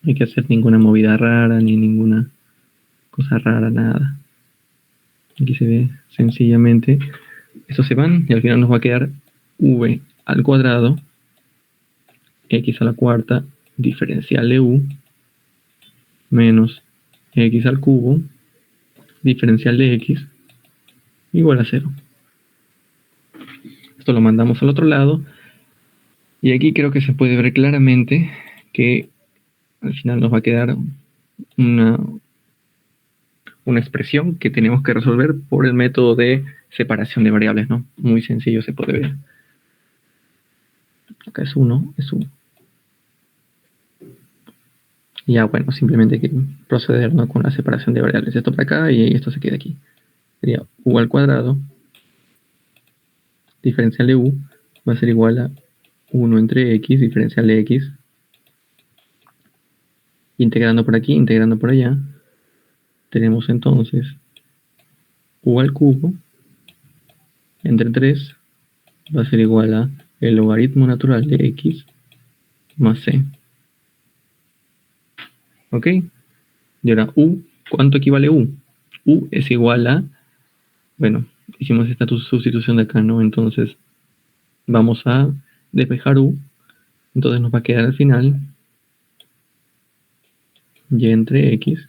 No hay que hacer ninguna movida rara, ni ninguna cosa rara, nada. Aquí se ve sencillamente, estos se van y al final nos va a quedar v al cuadrado, x a la cuarta, diferencial de u, menos x al cubo, diferencial de x, igual a 0. Esto lo mandamos al otro lado. Y aquí creo que se puede ver claramente que al final nos va a quedar una expresión que tenemos que resolver por el método de separación de variables, ¿no? Muy sencillo se puede ver. Acá es 1, es 1. Y ya, bueno, simplemente hay que proceder, ¿no?, con la separación de variables. Esto para acá y esto se queda aquí. Sería u al cuadrado, diferencial de u, va a ser igual a 1 entre x, diferencial de x, integrando por aquí, integrando por allá, tenemos entonces u al cubo entre 3 va a ser igual a el logaritmo natural de x más c. ¿Ok? Y ahora u, ¿cuánto equivale u? U es igual a, bueno, hicimos esta sustitución de acá, ¿no? Entonces vamos a despejar u, entonces nos va a quedar al final y entre x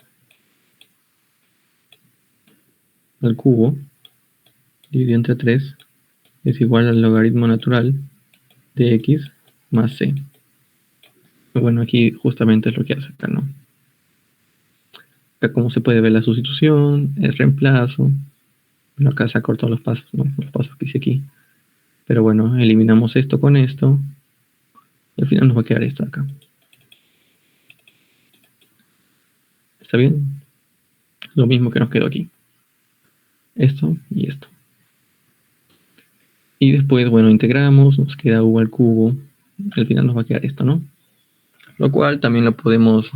al cubo dividido entre 3 es igual al logaritmo natural de x más c. Bueno, aquí justamente es lo que hace acá, ¿no? Acá, como se puede ver, la sustitución, el reemplazo. Bueno, acá se han cortado los pasos, ¿no? Los pasos que hice aquí. Pero bueno, eliminamos esto con esto. Y al final nos va a quedar esto acá. ¿Está bien? Lo mismo que nos quedó aquí. Esto y esto. Y después, bueno, integramos, nos queda u al cubo. Al final nos va a quedar esto, ¿no? Lo cual también lo podemos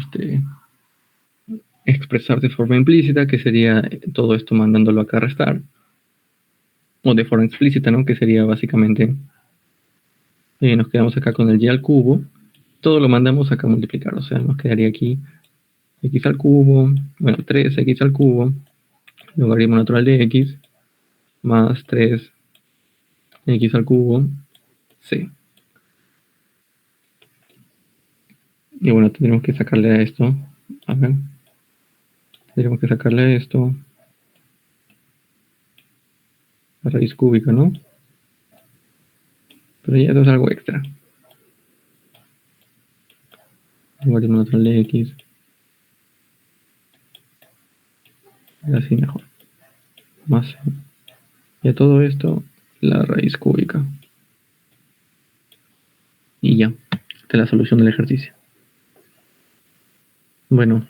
expresar de forma implícita, que sería todo esto mandándolo acá a restar. O de forma explícita, ¿no? Que sería básicamente, nos quedamos acá con el y al cubo. Todo lo mandamos acá a multiplicar. O sea, nos quedaría aquí x al cubo, bueno, 3x al cubo, logaritmo natural de x, más 3x al cubo c. Y bueno, tendremos que sacarle a esto. A ver. Tendremos que sacarle a esto la raíz cúbica, ¿no? Pero ya esto es algo extra. Logaritmo natural de x. Y así mejor. Más c. Y a todo esto, la raíz cúbica. Y ya. Esta es la solución del ejercicio. Bueno,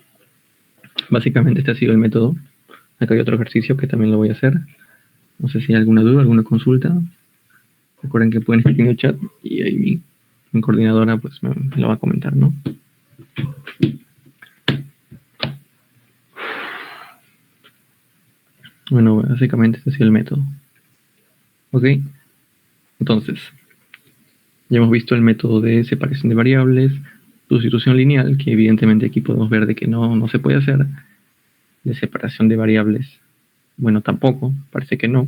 básicamente este ha sido el método. Acá hay otro ejercicio que también lo voy a hacer. No sé si hay alguna duda, alguna consulta. Recuerden que pueden escribir en el chat y ahí mi coordinadora pues me lo va a comentar, ¿no? Bueno, básicamente este ha sido el método. ¿Ok? Entonces, ya hemos visto el método de separación de variables, sustitución lineal, que evidentemente aquí podemos ver de que no se puede hacer. De separación de variables, bueno, tampoco, parece que no.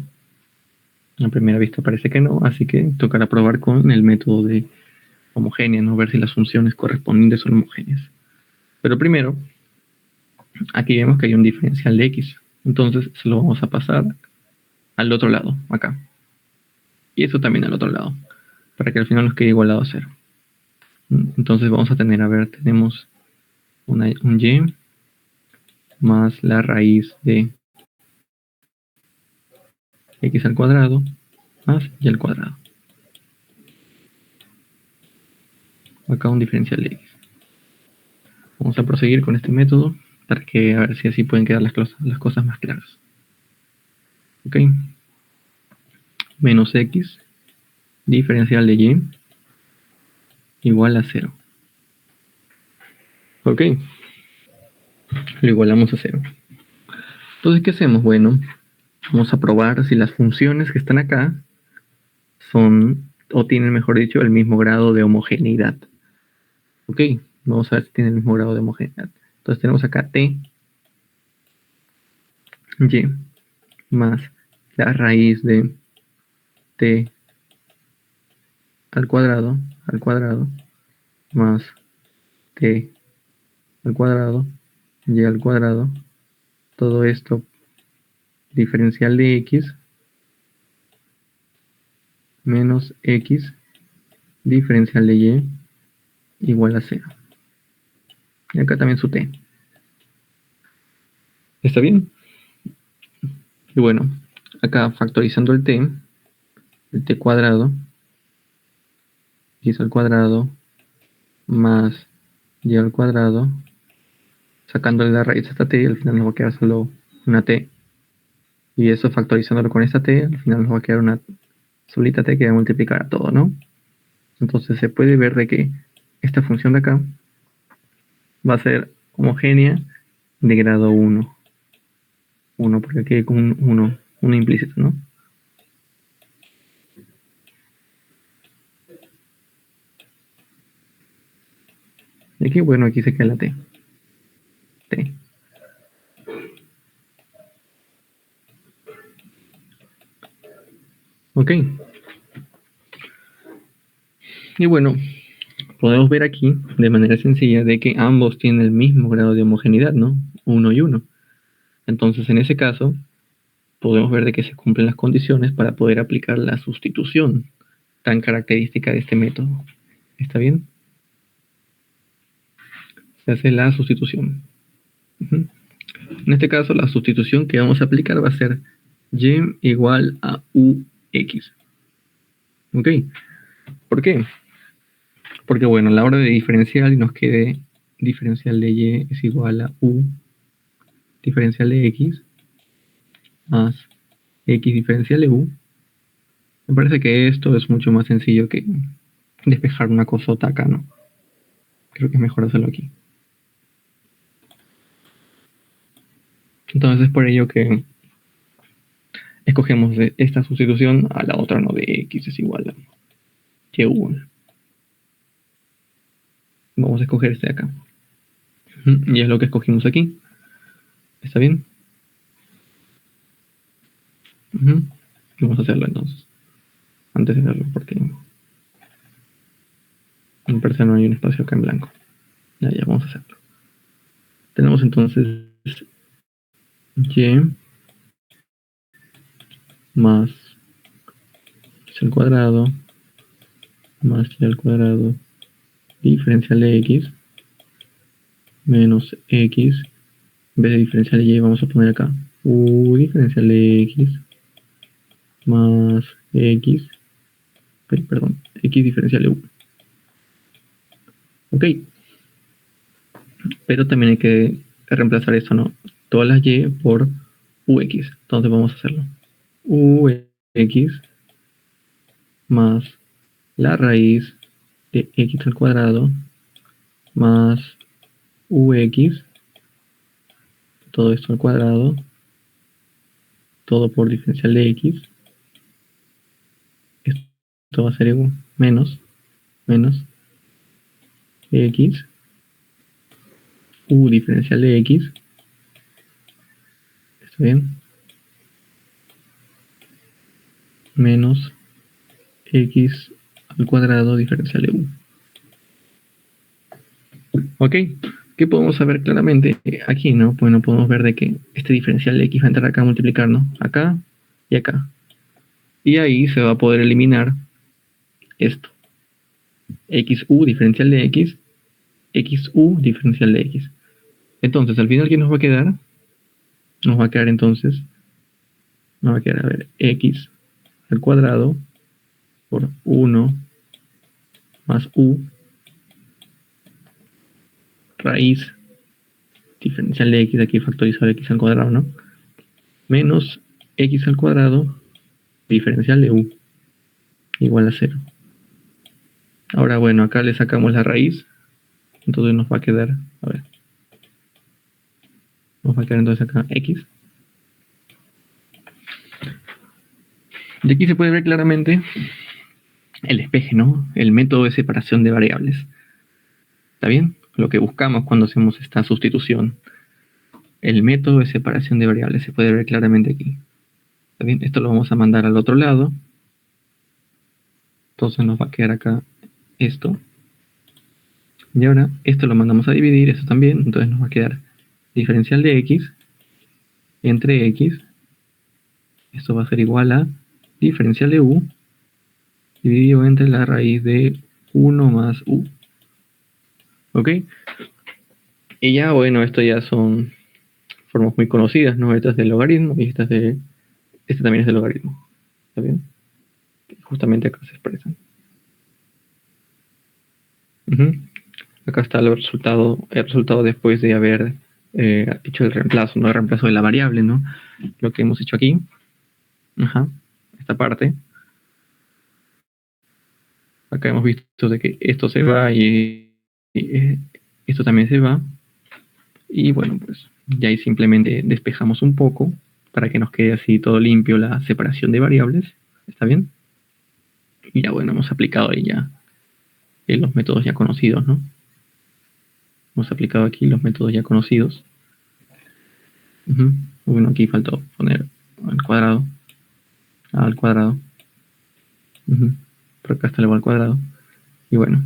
A primera vista parece que no, así que tocará probar con el método de homogénea, ¿no? Ver si las funciones correspondientes son homogéneas. Pero primero, aquí vemos que hay un diferencial de x. Entonces se lo vamos a pasar al otro lado, acá. Y eso también al otro lado, para que al final nos quede igualado a 0. Entonces vamos a tener, a ver, tenemos un y más la raíz de x al cuadrado más y al cuadrado. Acá un diferencial de x. Vamos a proseguir con este método para que a ver si así pueden quedar las cosas más claras. Ok. Menos x diferencial de y igual a 0. Ok. Lo igualamos a 0. Entonces, ¿qué hacemos? Bueno, vamos a probar si las funciones que están acá son, o tienen, mejor dicho, el mismo grado de homogeneidad. Ok. Vamos a ver si tienen el mismo grado de homogeneidad. Entonces tenemos acá t y más la raíz de t al cuadrado más t al cuadrado y al cuadrado, todo esto diferencial de x menos x diferencial de y igual a 0. Y acá también su t. ¿Está bien? Y bueno, acá factorizando el t cuadrado, x al cuadrado más y al cuadrado, sacándole la raíz a esta t, al final nos va a quedar solo una t. Y eso factorizándolo con esta t, al final nos va a quedar una solita t que va a multiplicar a todo, ¿no? Entonces se puede ver de que esta función de acá va a ser homogénea de grado 1. 1, porque aquí hay un 1 implícito, ¿no? Y aquí, bueno, aquí se queda la t. T. Ok. Y bueno, podemos ver aquí de manera sencilla de que ambos tienen el mismo grado de homogeneidad, ¿no? 1 y 1. Entonces, en ese caso, podemos ver de que se cumplen las condiciones para poder aplicar la sustitución tan característica de este método. ¿Está bien? Se hace la sustitución. En este caso, la sustitución que vamos a aplicar va a ser y igual a ux. ¿Ok? ¿Por qué? Porque, bueno, a la hora de diferencial y nos quede diferencial de y es igual a u diferencial de x más x diferencial de u. Me parece que esto es mucho más sencillo que despejar una cosota acá, ¿no? Creo que es mejor hacerlo aquí. Entonces es por ello que escogemos de esta sustitución a la otra, ¿no? De x es igual a y1. Vamos a escoger este de acá. Y es lo que escogimos aquí. ¿Está bien? Vamos a hacerlo entonces. Antes de hacerlo, porque me parece no hay un espacio acá en blanco. Ya, vamos a hacerlo. Tenemos entonces y más x al cuadrado más y al cuadrado diferencial de x menos x. En vez de diferencial de y vamos a poner acá u diferencial de x más x, perdón, x diferencial de u. Ok, pero también hay que reemplazar esto, ¿no? Todas las y por ux. Entonces vamos a hacerlo. Ux más la raíz de x al cuadrado más ux, todo esto al cuadrado, todo por diferencial de x. Esto va a ser igual, menos x, u diferencial de x. ¿Está bien? Menos x al cuadrado diferencial de u. Ok, ¿qué podemos saber claramente? Aquí, ¿no? Bueno, podemos ver de que este diferencial de x va a entrar acá a multiplicar, ¿no? Acá y acá. Y ahí se va a poder eliminar esto. xu diferencial de x, xu diferencial de x. Entonces, al final, ¿qué nos va a quedar? Nos va a quedar entonces, nos va a quedar, a ver, x al cuadrado por 1 más u raíz diferencial de x, aquí factorizado x al cuadrado, ¿no? Menos x al cuadrado diferencial de u igual a 0. Ahora, bueno, acá le sacamos la raíz, entonces nos va a quedar, a ver, nos va a quedar entonces acá x. De aquí se puede ver claramente el despeje, ¿no? El método de separación de variables. ¿Está bien? Lo que buscamos cuando hacemos esta sustitución. El método de separación de variables se puede ver claramente aquí. ¿Está bien? Esto lo vamos a mandar al otro lado. Entonces nos va a quedar acá esto. Y ahora esto lo mandamos a dividir, esto también. Entonces nos va a quedar diferencial de x entre x. Esto va a ser igual a diferencial de u dividido entre la raíz de 1 más u. ¿Ok? Y ya, bueno, esto ya son formas muy conocidas, ¿no? Esta es del logaritmo y esta es de... Este también es del logaritmo. ¿Está bien? Justamente acá se expresan. Acá está el resultado después de haber hecho el reemplazo, ¿no? El reemplazo de la variable, ¿no? Lo que hemos hecho aquí. Esta parte. Acá hemos visto de que esto se va y esto también se va. Y bueno, pues ya ahí simplemente despejamos un poco para que nos quede así todo limpio la separación de variables. ¿Está bien? Y ya bueno, hemos aplicado ahí ya los métodos ya conocidos, ¿no? Hemos aplicado aquí los métodos ya conocidos. Bueno, aquí faltó poner al cuadrado. Al cuadrado. Por acá está el al cuadrado. Y bueno.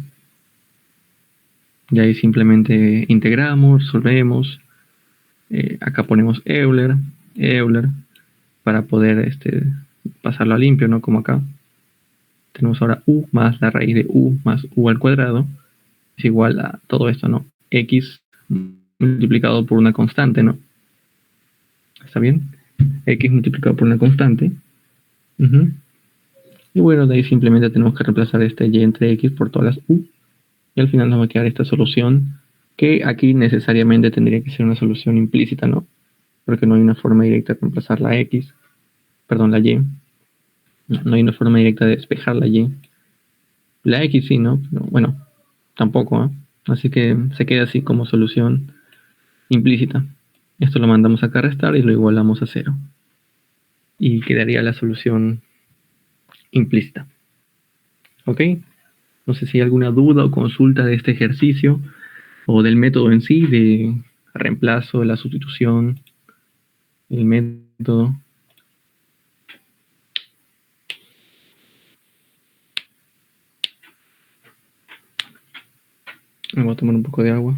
Y ahí simplemente integramos, resolvemos. Acá ponemos Euler para poder pasarlo a limpio, ¿no? Como acá. Tenemos ahora u más la raíz de u más u al cuadrado es igual a todo esto, ¿no? X multiplicado por una constante, ¿no? ¿Está bien? X multiplicado por una constante. Y bueno, de ahí simplemente tenemos que reemplazar este y entre x por todas las u. Y al final nos va a quedar esta solución, que aquí necesariamente tendría que ser una solución implícita, ¿no? Porque no hay una forma directa de reemplazar la x, perdón, la y. No hay una forma directa de despejar la y. La x sí, ¿no? Pero bueno, tampoco, ¿eh? Así que se queda así como solución implícita. Esto lo mandamos acá a restar y lo igualamos a 0. Y quedaría la solución implícita. ¿Ok? No sé si hay alguna duda o consulta de este ejercicio o del método en sí, de reemplazo, de la sustitución, el método. Me voy a tomar un poco de agua.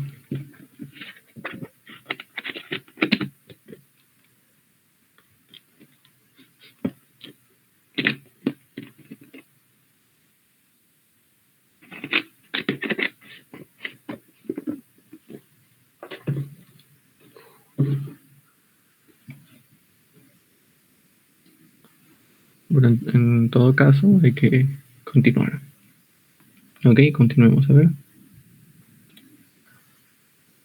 Bueno, en todo caso hay que continuar. Ok, continuemos a ver.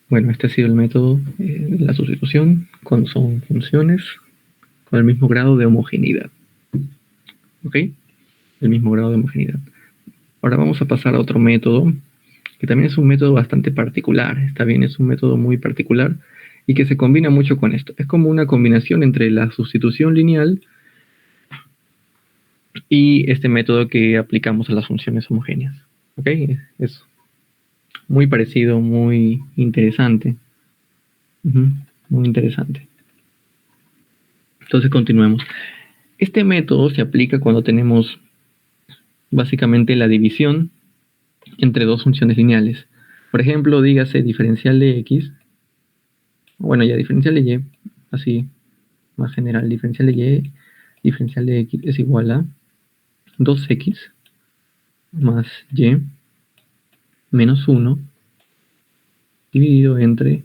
Bueno, este ha sido el método de la sustitución cuando son funciones con el mismo grado de homogeneidad. Ok, el mismo grado de homogeneidad. Ahora vamos a pasar a otro método que también es un método bastante particular. Está bien, es un método muy particular y que se combina mucho con esto. Es como una combinación entre la sustitución lineal y este método que aplicamos a las funciones homogéneas. ¿Ok? Es muy parecido, muy interesante. Muy interesante. Entonces continuemos. Este método se aplica cuando tenemos básicamente la división entre dos funciones lineales. Por ejemplo, dígase diferencial de x. Bueno, ya diferencial de y, así más general, diferencial de x es igual a 2x más y menos 1 dividido entre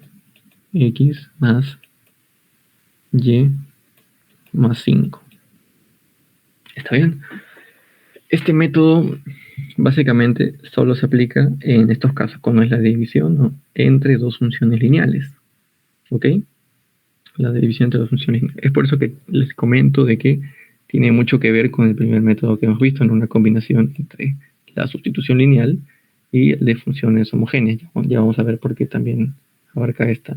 x más y más 5. ¿Está bien? Este método básicamente solo se aplica en estos casos, cuando es la división, ¿no?, entre dos funciones lineales. ¿Ok? La división entre dos funciones lineales. Es por eso que les comento de que tiene mucho que ver con el primer método que hemos visto, en una combinación entre la sustitución lineal y de funciones homogéneas. Ya vamos a ver por qué también abarca este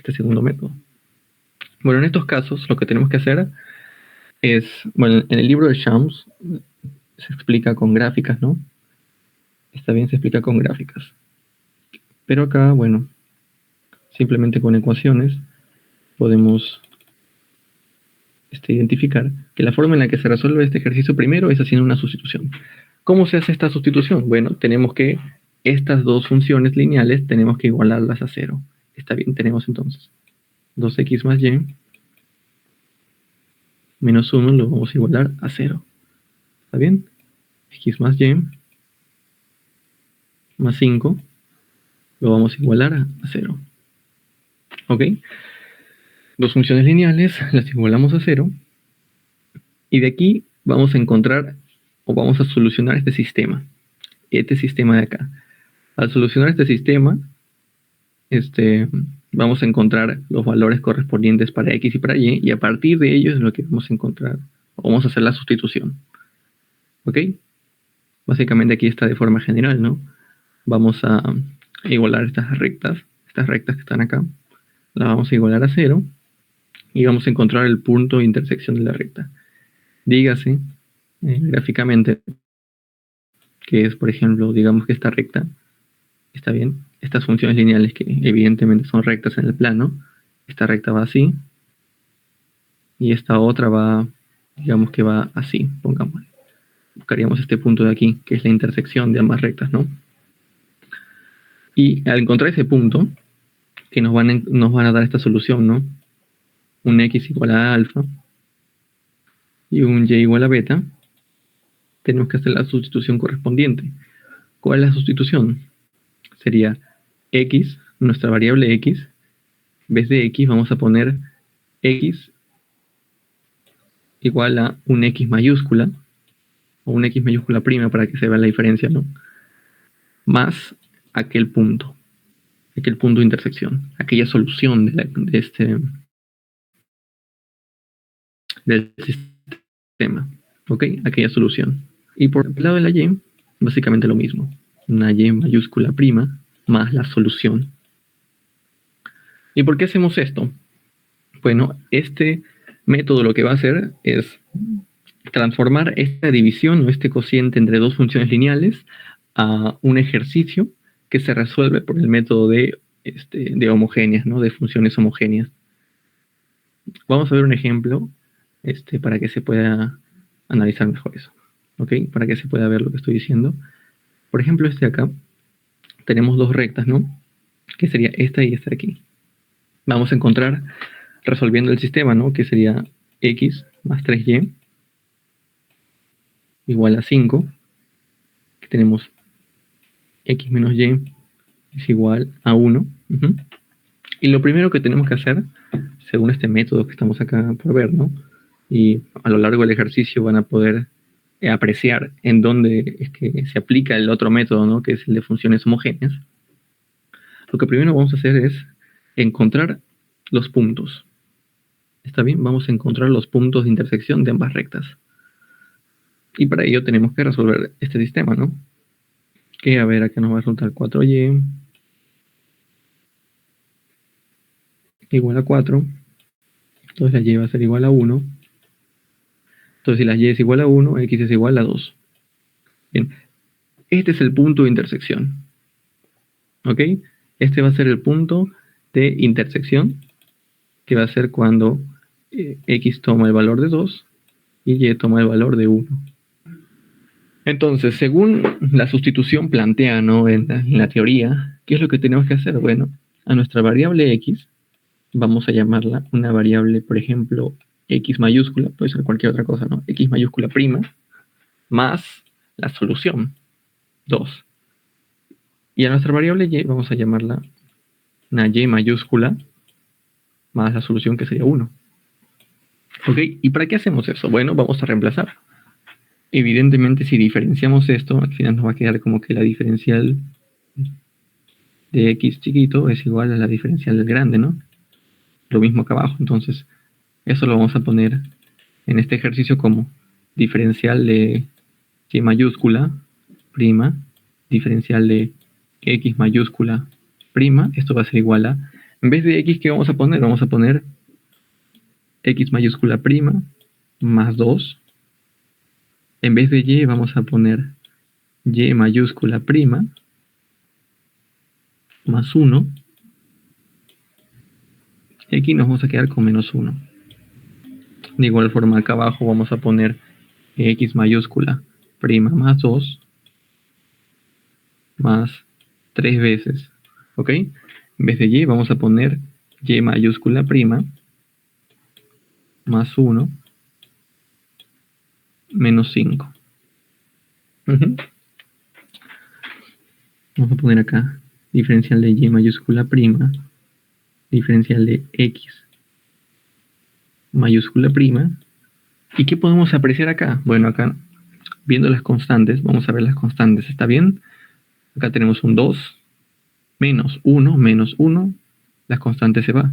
segundo método. Bueno, en estos casos lo que tenemos que hacer es, bueno, en el libro de Shams se explica con gráficas, ¿no? Está bien, se explica con gráficas. Pero acá, bueno, simplemente con ecuaciones podemos identificar que la forma en la que se resuelve este ejercicio primero es haciendo una sustitución. ¿Cómo se hace esta sustitución? Bueno, tenemos que estas dos funciones lineales tenemos que igualarlas a 0. Está bien, tenemos entonces 2x más y menos 1 lo vamos a igualar a 0. ¿Está bien? X más y más 5 lo vamos a igualar a 0. ¿Ok? Dos funciones lineales las igualamos a 0. Y de aquí vamos a encontrar o vamos a solucionar este sistema de acá. Al solucionar este sistema, vamos a encontrar los valores correspondientes para x y para y a partir de ellos es lo que vamos a encontrar, o vamos a hacer la sustitución. ¿Ok? Básicamente aquí está de forma general, ¿no? Vamos a igualar estas rectas que están acá, las vamos a igualar a 0 y vamos a encontrar el punto de intersección de la recta. Dígase gráficamente que es, por ejemplo, digamos que esta recta, está bien, estas funciones lineales que evidentemente son rectas en el plano, esta recta va así y esta otra va, digamos que va así, pongamos. Buscaríamos este punto de aquí, que es la intersección de ambas rectas, ¿no? Y al encontrar ese punto, que nos van a dar esta solución, ¿no? Un x igual a alfa y un y igual a beta, tenemos que hacer la sustitución correspondiente. ¿Cuál es la sustitución? Sería x, nuestra variable x, en vez de x vamos a poner x igual a un x mayúscula, o un x mayúscula prima para que se vea la diferencia, ¿no? Más aquel punto de intersección, aquella solución del sistema, ¿ok? Aquella solución. Y por el lado de la y, básicamente lo mismo, una y mayúscula prima más la solución. ¿Y por qué hacemos esto? Bueno, este método lo que va a hacer es transformar esta división o este cociente entre dos funciones lineales a un ejercicio que se resuelve por el método de homogéneas, ¿no? De funciones homogéneas. Vamos a ver un ejemplo para que se pueda analizar mejor eso, ¿ok? Para que se pueda ver lo que estoy diciendo. Por ejemplo, acá tenemos dos rectas, ¿no? Que sería esta y esta de aquí. Vamos a encontrar, resolviendo el sistema, ¿no? Que sería x más 3y igual a 5. Que tenemos x menos y es igual a 1. Y lo primero que tenemos que hacer, según este método que estamos acá por ver, ¿no? Y a lo largo del ejercicio van a poder apreciar en dónde es que se aplica el otro método, ¿no? Que es el de funciones homogéneas. Lo que primero vamos a hacer es encontrar los puntos. ¿Está bien? Vamos a encontrar los puntos de intersección de ambas rectas. Y para ello tenemos que resolver este sistema, ¿no? Que, a ver, acá nos va a resultar 4y igual a 4. Entonces la y va a ser igual a 1. Entonces si la y es igual a 1, x es igual a 2. Bien, este es el punto de intersección. ¿Ok? Este va a ser el punto de intersección, que va a ser cuando x toma el valor de 2 y y toma el valor de 1. Entonces, según la sustitución plantea, ¿no? en la teoría, ¿qué es lo que tenemos que hacer? Bueno, a nuestra variable x vamos a llamarla una variable, por ejemplo, x mayúscula, puede ser cualquier otra cosa, ¿no? X mayúscula prima, más la solución, 2. Y a nuestra variable y vamos a llamarla una y mayúscula, más la solución que sería 1. ¿Ok? ¿Y para qué hacemos eso? Bueno, vamos a reemplazar. Evidentemente, si diferenciamos esto, al final nos va a quedar como que la diferencial de x chiquito es igual a la diferencial del grande, ¿no? Lo mismo acá abajo. Entonces, eso lo vamos a poner en este ejercicio como diferencial de y mayúscula prima, diferencial de x mayúscula prima. Esto va a ser igual a, en vez de x, ¿qué vamos a poner? Vamos a poner x mayúscula prima más 2. En vez de y vamos a poner y mayúscula prima más 1. Y aquí nos vamos a quedar con menos 1. De igual forma acá abajo vamos a poner x mayúscula prima más 2 más 3 veces. ¿Ok? En vez de y vamos a poner y mayúscula prima más 1 menos 5. Vamos a poner acá diferencial de y mayúscula prima, diferencial de x mayúscula prima. ¿Y qué podemos apreciar acá? Bueno, acá, viendo las constantes, vamos a ver las constantes. ¿Está bien? Acá tenemos un 2, menos 1, las constantes se va.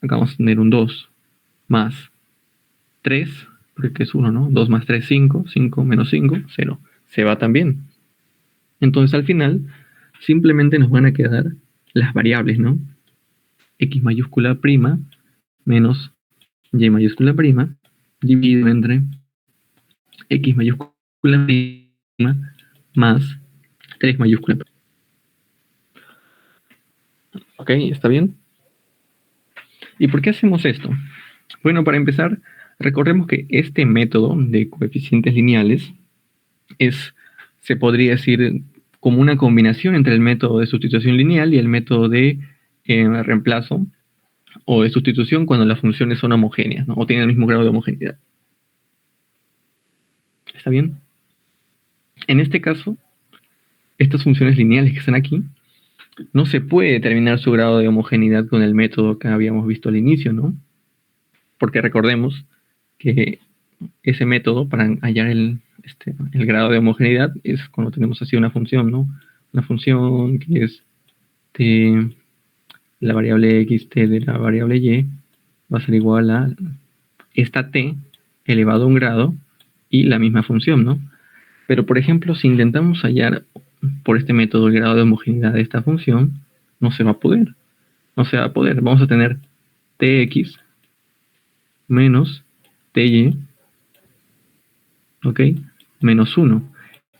Acá vamos a tener un 2 más 3, porque es 1, ¿no? 2 más 3, 5, 5 menos 5, 0. Se va también. Entonces al final simplemente nos van a quedar las variables, ¿no? X mayúscula prima menos y mayúscula prima dividido entre x mayúscula prima más 3 mayúscula prima. ¿Ok? ¿Está bien? ¿Y por qué hacemos esto? Bueno, para empezar, recordemos que este método de coeficientes lineales se podría decir como una combinación entre el método de sustitución lineal y el método de reemplazo o de sustitución cuando las funciones son homogéneas, ¿no? O tienen el mismo grado de homogeneidad. ¿Está bien? En este caso, estas funciones lineales que están aquí, no se puede determinar su grado de homogeneidad con el método que habíamos visto al inicio, ¿no? Porque recordemos que ese método para hallar el grado de homogeneidad es cuando tenemos así una función, ¿no? Una función que es de la variable x t de la variable y va a ser igual a esta t elevado a un grado y la misma función, ¿no? Pero, por ejemplo, si intentamos hallar por este método el grado de homogeneidad de esta función, no se va a poder. No se va a poder. Vamos a tener tx menos ty, ¿ok? Menos 1.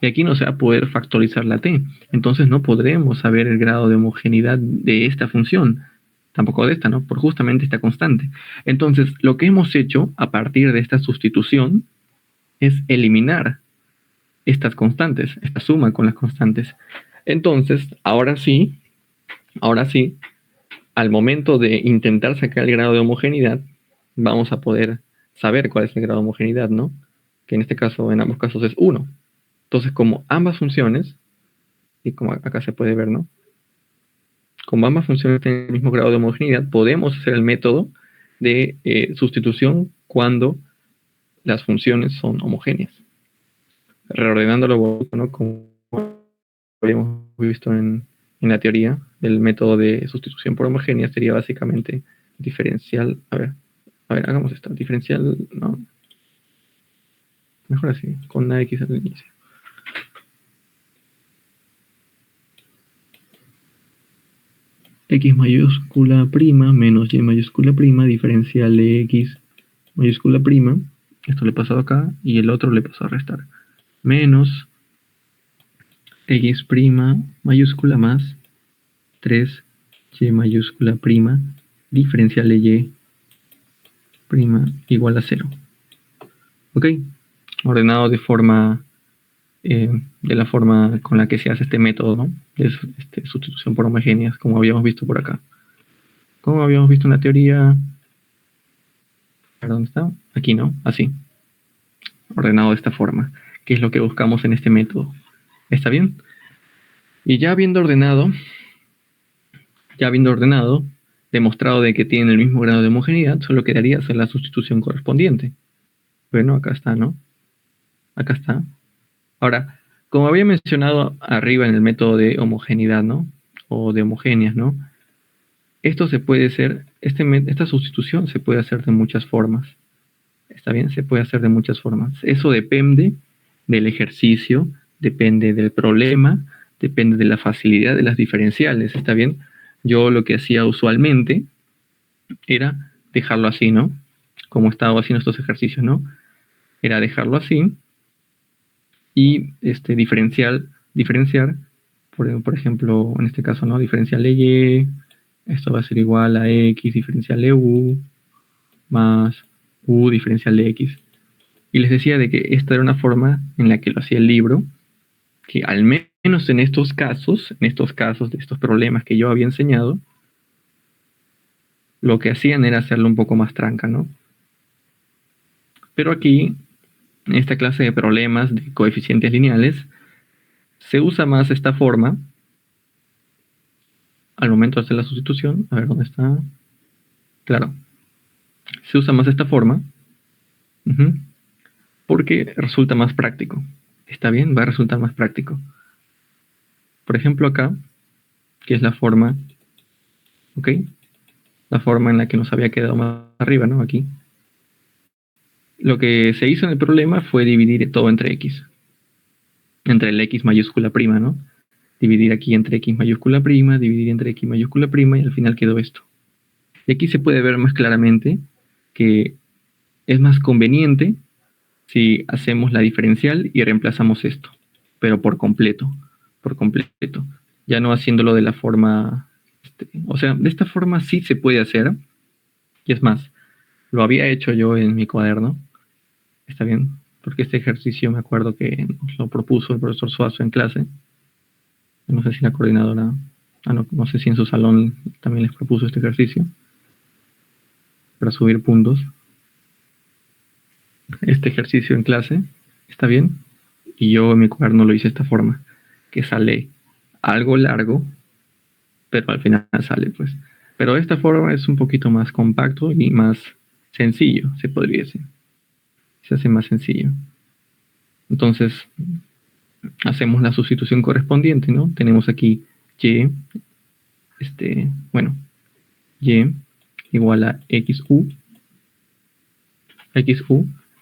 Y aquí no se va a poder factorizar la t. Entonces no podremos saber el grado de homogeneidad de esta función. Tampoco de esta, ¿no? Por justamente esta constante. Entonces, lo que hemos hecho a partir de esta sustitución es eliminar estas constantes, esta suma con las constantes. Entonces, ahora sí, al momento de intentar sacar el grado de homogeneidad, vamos a poder saber cuál es el grado de homogeneidad, ¿no? Que en este caso, en ambos casos es 1. Entonces, como ambas funciones, y como acá se puede ver, ¿no? Como ambas funciones tienen el mismo grado de homogeneidad, podemos hacer el método de sustitución cuando las funciones son homogéneas. Reordenándolo, ¿no? Como habíamos visto en la teoría, el método de sustitución por homogénea sería básicamente diferencial. A ver, hagamos esto. Diferencial, no. Mejor así, con una X al inicio. X mayúscula prima menos Y mayúscula prima diferencial de X mayúscula prima. Esto le he pasado acá y el otro le he pasado a restar. Menos X prima mayúscula más 3Y mayúscula prima diferencial de Y prima igual a 0. ¿Ok? Ordenado de forma de la forma con la que se hace este método, ¿no? De sustitución por homogéneas, como habíamos visto por acá. Como habíamos visto en la teoría. ¿Dónde está? Aquí, ¿no? Así. Ordenado de esta forma. ¿Qué es lo que buscamos en este método? ¿Está bien? Y ya habiendo ordenado, demostrado de que tienen el mismo grado de homogeneidad, solo quedaría hacer la sustitución correspondiente. Bueno, acá está, ¿no? Acá está. Ahora, como había mencionado arriba en el método de homogeneidad, ¿no? O de homogéneas, ¿no? Esto se puede hacer, esta sustitución se puede hacer de muchas formas. ¿Está bien? Se puede hacer de muchas formas. Eso depende del ejercicio, depende del problema, depende de la facilidad de las diferenciales. ¿Está bien? Yo lo que hacía usualmente era dejarlo así, ¿no? Como estaba haciendo estos ejercicios, ¿no? Era dejarlo así y diferenciar, por ejemplo, en este caso, ¿no? Diferencial de Y, esto va a ser igual a X diferencial de U más U diferencial de X. Y les decía de que esta era una forma en la que lo hacía el libro, que al menos en estos casos de estos problemas que yo había enseñado, lo que hacían era hacerlo un poco más tranca, ¿no? Pero aquí, en esta clase de problemas de coeficientes lineales, se usa más esta forma al momento de hacer la sustitución. A ver, ¿dónde está? Claro. Se usa más esta forma porque resulta más práctico. ¿Está bien? Va a resultar más práctico. Por ejemplo, acá, que es la forma, ¿ok? La forma en la que nos había quedado más arriba, ¿no? Aquí. Lo que se hizo en el problema fue dividir todo entre X. Entre el X mayúscula prima, ¿no? Dividir aquí entre X mayúscula prima, dividir entre X mayúscula prima y al final quedó esto. Y aquí se puede ver más claramente que es más conveniente si hacemos la diferencial y reemplazamos esto, pero por completo, ya no haciéndolo de la forma, o sea, de esta forma sí se puede hacer, y es más, lo había hecho yo en mi cuaderno, está bien, porque este ejercicio me acuerdo que nos lo propuso el profesor Suazo en clase, no sé si la coordinadora, no sé si en su salón también les propuso este ejercicio, para subir puntos. Este ejercicio en clase, ¿está bien? Y yo en mi cuaderno lo hice de esta forma, que sale algo largo, pero al final sale, pues. Pero de esta forma es un poquito más compacto y más sencillo, se podría decir. Se hace más sencillo. Entonces, hacemos la sustitución correspondiente, ¿no? Tenemos aquí y, y igual a xu,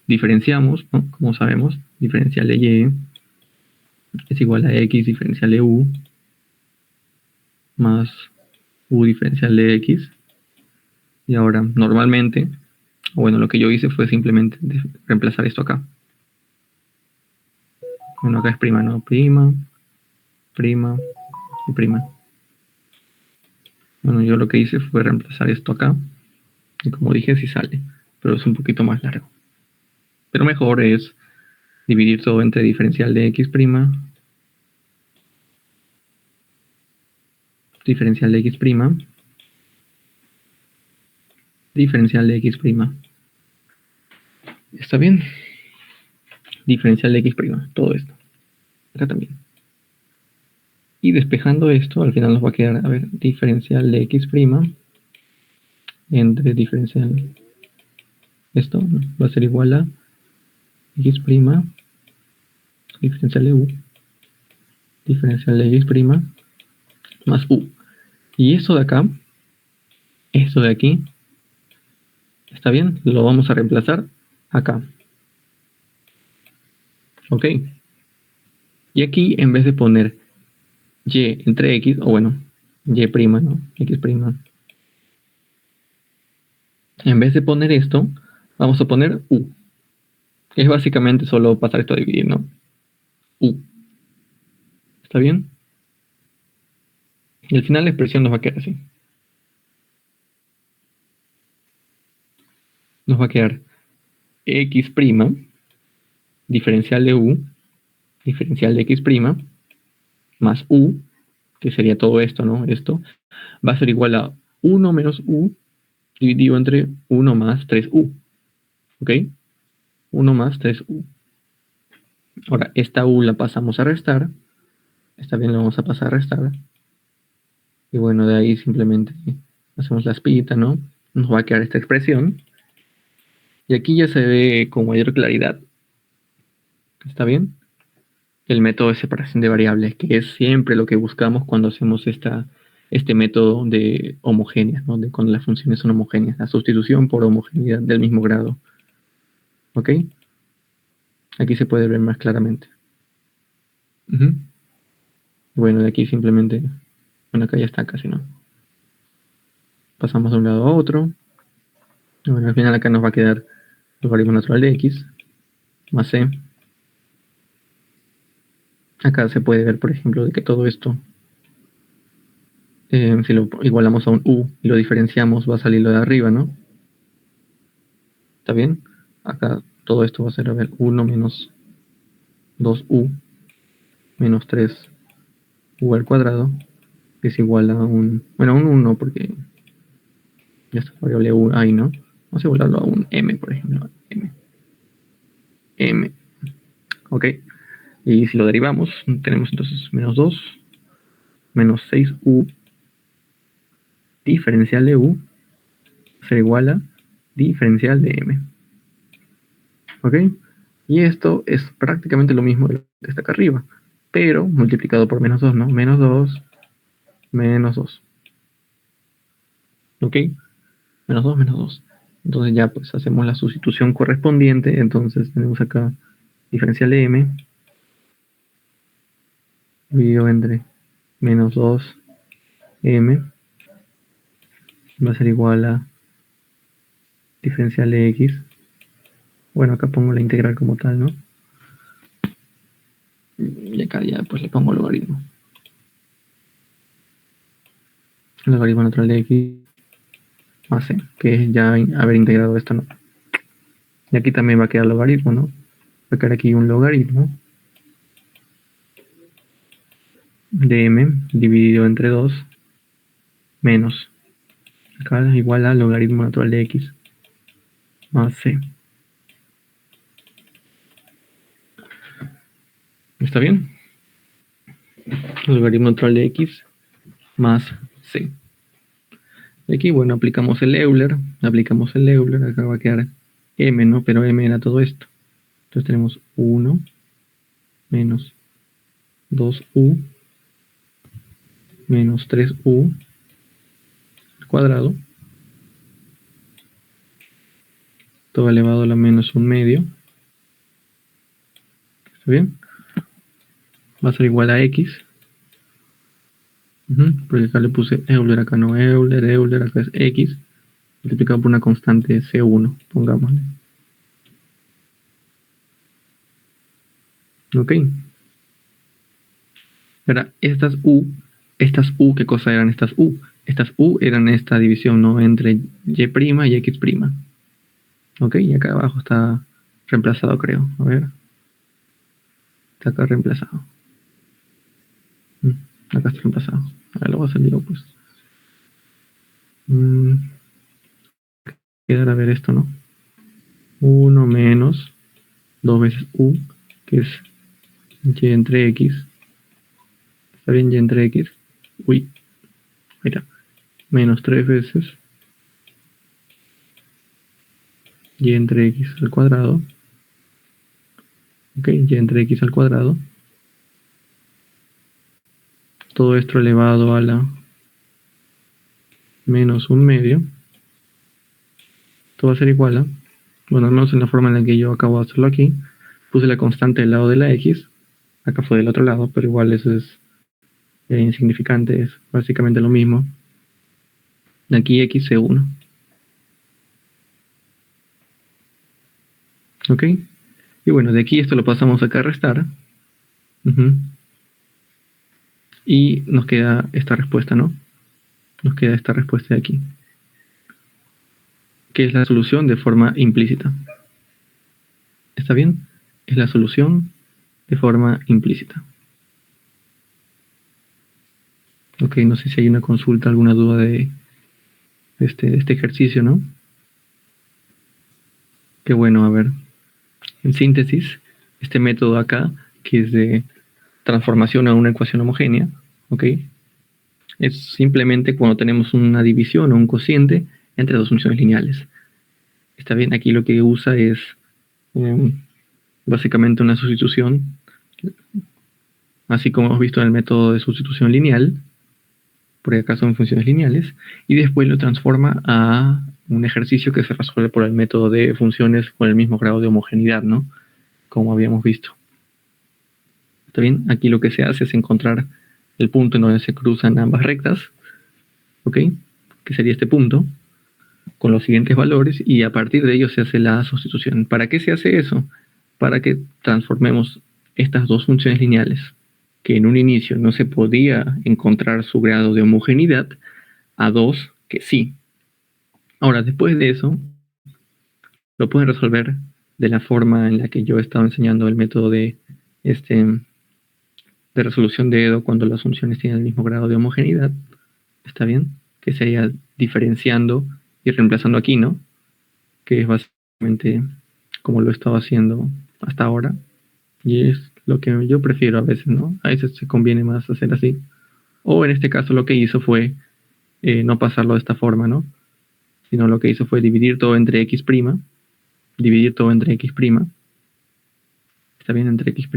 diferenciamos, ¿no? Como sabemos, diferencial de y es igual a x diferencial de u más u diferencial de x. Y ahora, normalmente, bueno, lo que yo hice fue simplemente reemplazar esto acá. Bueno, acá es prima, ¿no? Prima y prima. Bueno, yo lo que hice fue reemplazar esto acá. Y como dije, sí sale, pero es un poquito más largo. Pero mejor es dividir todo entre diferencial de x prima diferencial de x', diferencial de x'. ¿Está bien? Diferencial de x', todo esto. Acá también. Y despejando esto, al final nos va a quedar, a ver, diferencial de x' entre diferencial. Esto, ¿no?, va a ser igual a x', diferencial de u, diferencial de x' más u. Y esto de acá, esto de aquí, ¿está bien? Lo vamos a reemplazar acá. ¿Ok? Y aquí, en vez de poner y entre x, o bueno, y', ¿no? X'. En vez de poner esto, vamos a poner u. Es básicamente solo pasar esto a dividir, ¿no? U. ¿Está bien? Y al final la expresión nos va a quedar así. Nos va a quedar x', diferencial de u, diferencial de x', más u, que sería todo esto, ¿no? Esto va a ser igual a 1 menos u dividido entre 1 más 3u. ¿Ok? 1 más 3u. Ahora, esta u la pasamos a restar. Esta bien la vamos a pasar a restar. Y bueno, de ahí simplemente hacemos la espita, ¿no? Nos va a quedar esta expresión. Y aquí ya se ve con mayor claridad. ¿Está bien? El método de separación de variables, que es siempre lo que buscamos cuando hacemos este método de homogéneas, ¿no? De cuando las funciones son homogéneas. La sustitución por homogeneidad del mismo grado. ¿Ok? Aquí se puede ver más claramente. Bueno, de aquí simplemente... Bueno, acá ya está casi, ¿no? Pasamos de un lado a otro. Bueno, al final acá nos va a quedar logaritmo natural de x más c. Acá se puede ver, por ejemplo, de que todo esto, si lo igualamos a un u y lo diferenciamos, va a salir lo de arriba, ¿no? ¿Está bien? Acá todo esto va a ser, a ver, 1 menos 2u menos 3u al cuadrado, que es igual a un... Bueno, un 1 porque ya está la variable u ahí, ¿no? Vamos a igualarlo a un m, por ejemplo. M. ¿Ok? Y si lo derivamos, tenemos entonces menos 2 menos 6u diferencial de u será igual a diferencial de m. ¿Ok? Y esto es prácticamente lo mismo de lo que está acá arriba, pero multiplicado por menos 2, ¿no? Menos 2, menos 2. ¿Ok? Menos 2, menos 2. Entonces ya pues hacemos la sustitución correspondiente. Entonces tenemos acá diferencial de m dividido entre menos 2m va a ser igual a diferencial de x. Bueno, acá pongo la integral como tal, ¿no? Y acá ya pues le pongo logaritmo. El logaritmo natural de x más c, que es ya haber integrado esto, ¿no? Y aquí también va a quedar logaritmo, ¿no? Va a quedar aquí un logaritmo de m dividido entre 2 menos, acá es igual a logaritmo natural de x más c. ¿Está bien? Logaritmo natural de x más c. Y aquí, bueno, aplicamos el Euler, acá va a quedar m, ¿no? Pero m era todo esto. Entonces tenemos 1 menos 2u menos 3u al cuadrado, todo elevado a la menos 1/2. ¿Está bien? Va a ser igual a x. Porque acá le puse Euler, acá no Euler, acá es x, multiplicado por una constante C1, pongámosle. Ok. Ahora, estas u, ¿qué cosa eran estas u? Estas u eran esta división, ¿no? Entre y' y x'. Ok, y acá abajo está reemplazado, creo. A ver. Está acá reemplazado. Acá está reemplazado. Ahora lo va a salir pues. Quedar a ver esto, ¿no? 1 menos 2 veces u, que es y entre x. ¿Está bien? Y entre x. Uy, mira. Menos 3 veces y entre x al cuadrado. Ok, y entre x al cuadrado. Todo esto elevado a la menos 1/2. Esto va a ser igual a, bueno, al menos en la forma en la que yo acabo de hacerlo aquí, puse la constante del lado de la x, acá fue del otro lado, pero igual eso es insignificante, es básicamente lo mismo. Aquí x es 1. ¿Ok? Y bueno, de aquí esto lo pasamos acá a restar. Y nos queda esta respuesta, ¿no? Nos queda esta respuesta de aquí, que es la solución de forma implícita. ¿Está bien? Es la solución de forma implícita. Ok, no sé si hay una consulta, alguna duda de este ejercicio, ¿no? Qué bueno, a ver. En síntesis, este método acá, que es de transformación a una ecuación homogénea, ¿ok? Es simplemente cuando tenemos una división o un cociente entre dos funciones lineales. Está bien, aquí lo que usa es básicamente una sustitución, así como hemos visto en el método de sustitución lineal, por acá son funciones lineales, y después lo transforma a un ejercicio que se resuelve por el método de funciones con el mismo grado de homogeneidad, ¿no? Como habíamos visto. ¿Está bien? Aquí lo que se hace es encontrar el punto en donde se cruzan ambas rectas, ¿ok? Que sería este punto, con los siguientes valores, y a partir de ello se hace la sustitución. ¿Para qué se hace eso? Para que transformemos estas dos funciones lineales, que en un inicio no se podía encontrar su grado de homogeneidad, a dos que sí. Ahora, después de eso, lo pueden resolver de la forma en la que yo he estado enseñando el método de resolución de Edo cuando las funciones tienen el mismo grado de homogeneidad. ¿Está bien? Que sería diferenciando y reemplazando aquí, ¿no? Que es básicamente como lo he estado haciendo hasta ahora. Y es lo que yo prefiero a veces, ¿no? A veces se conviene más hacer así. O en este caso lo que hizo fue no pasarlo de esta forma, ¿no? Sino lo que hizo fue dividir todo entre x', dividir todo entre x', está bien, entre x',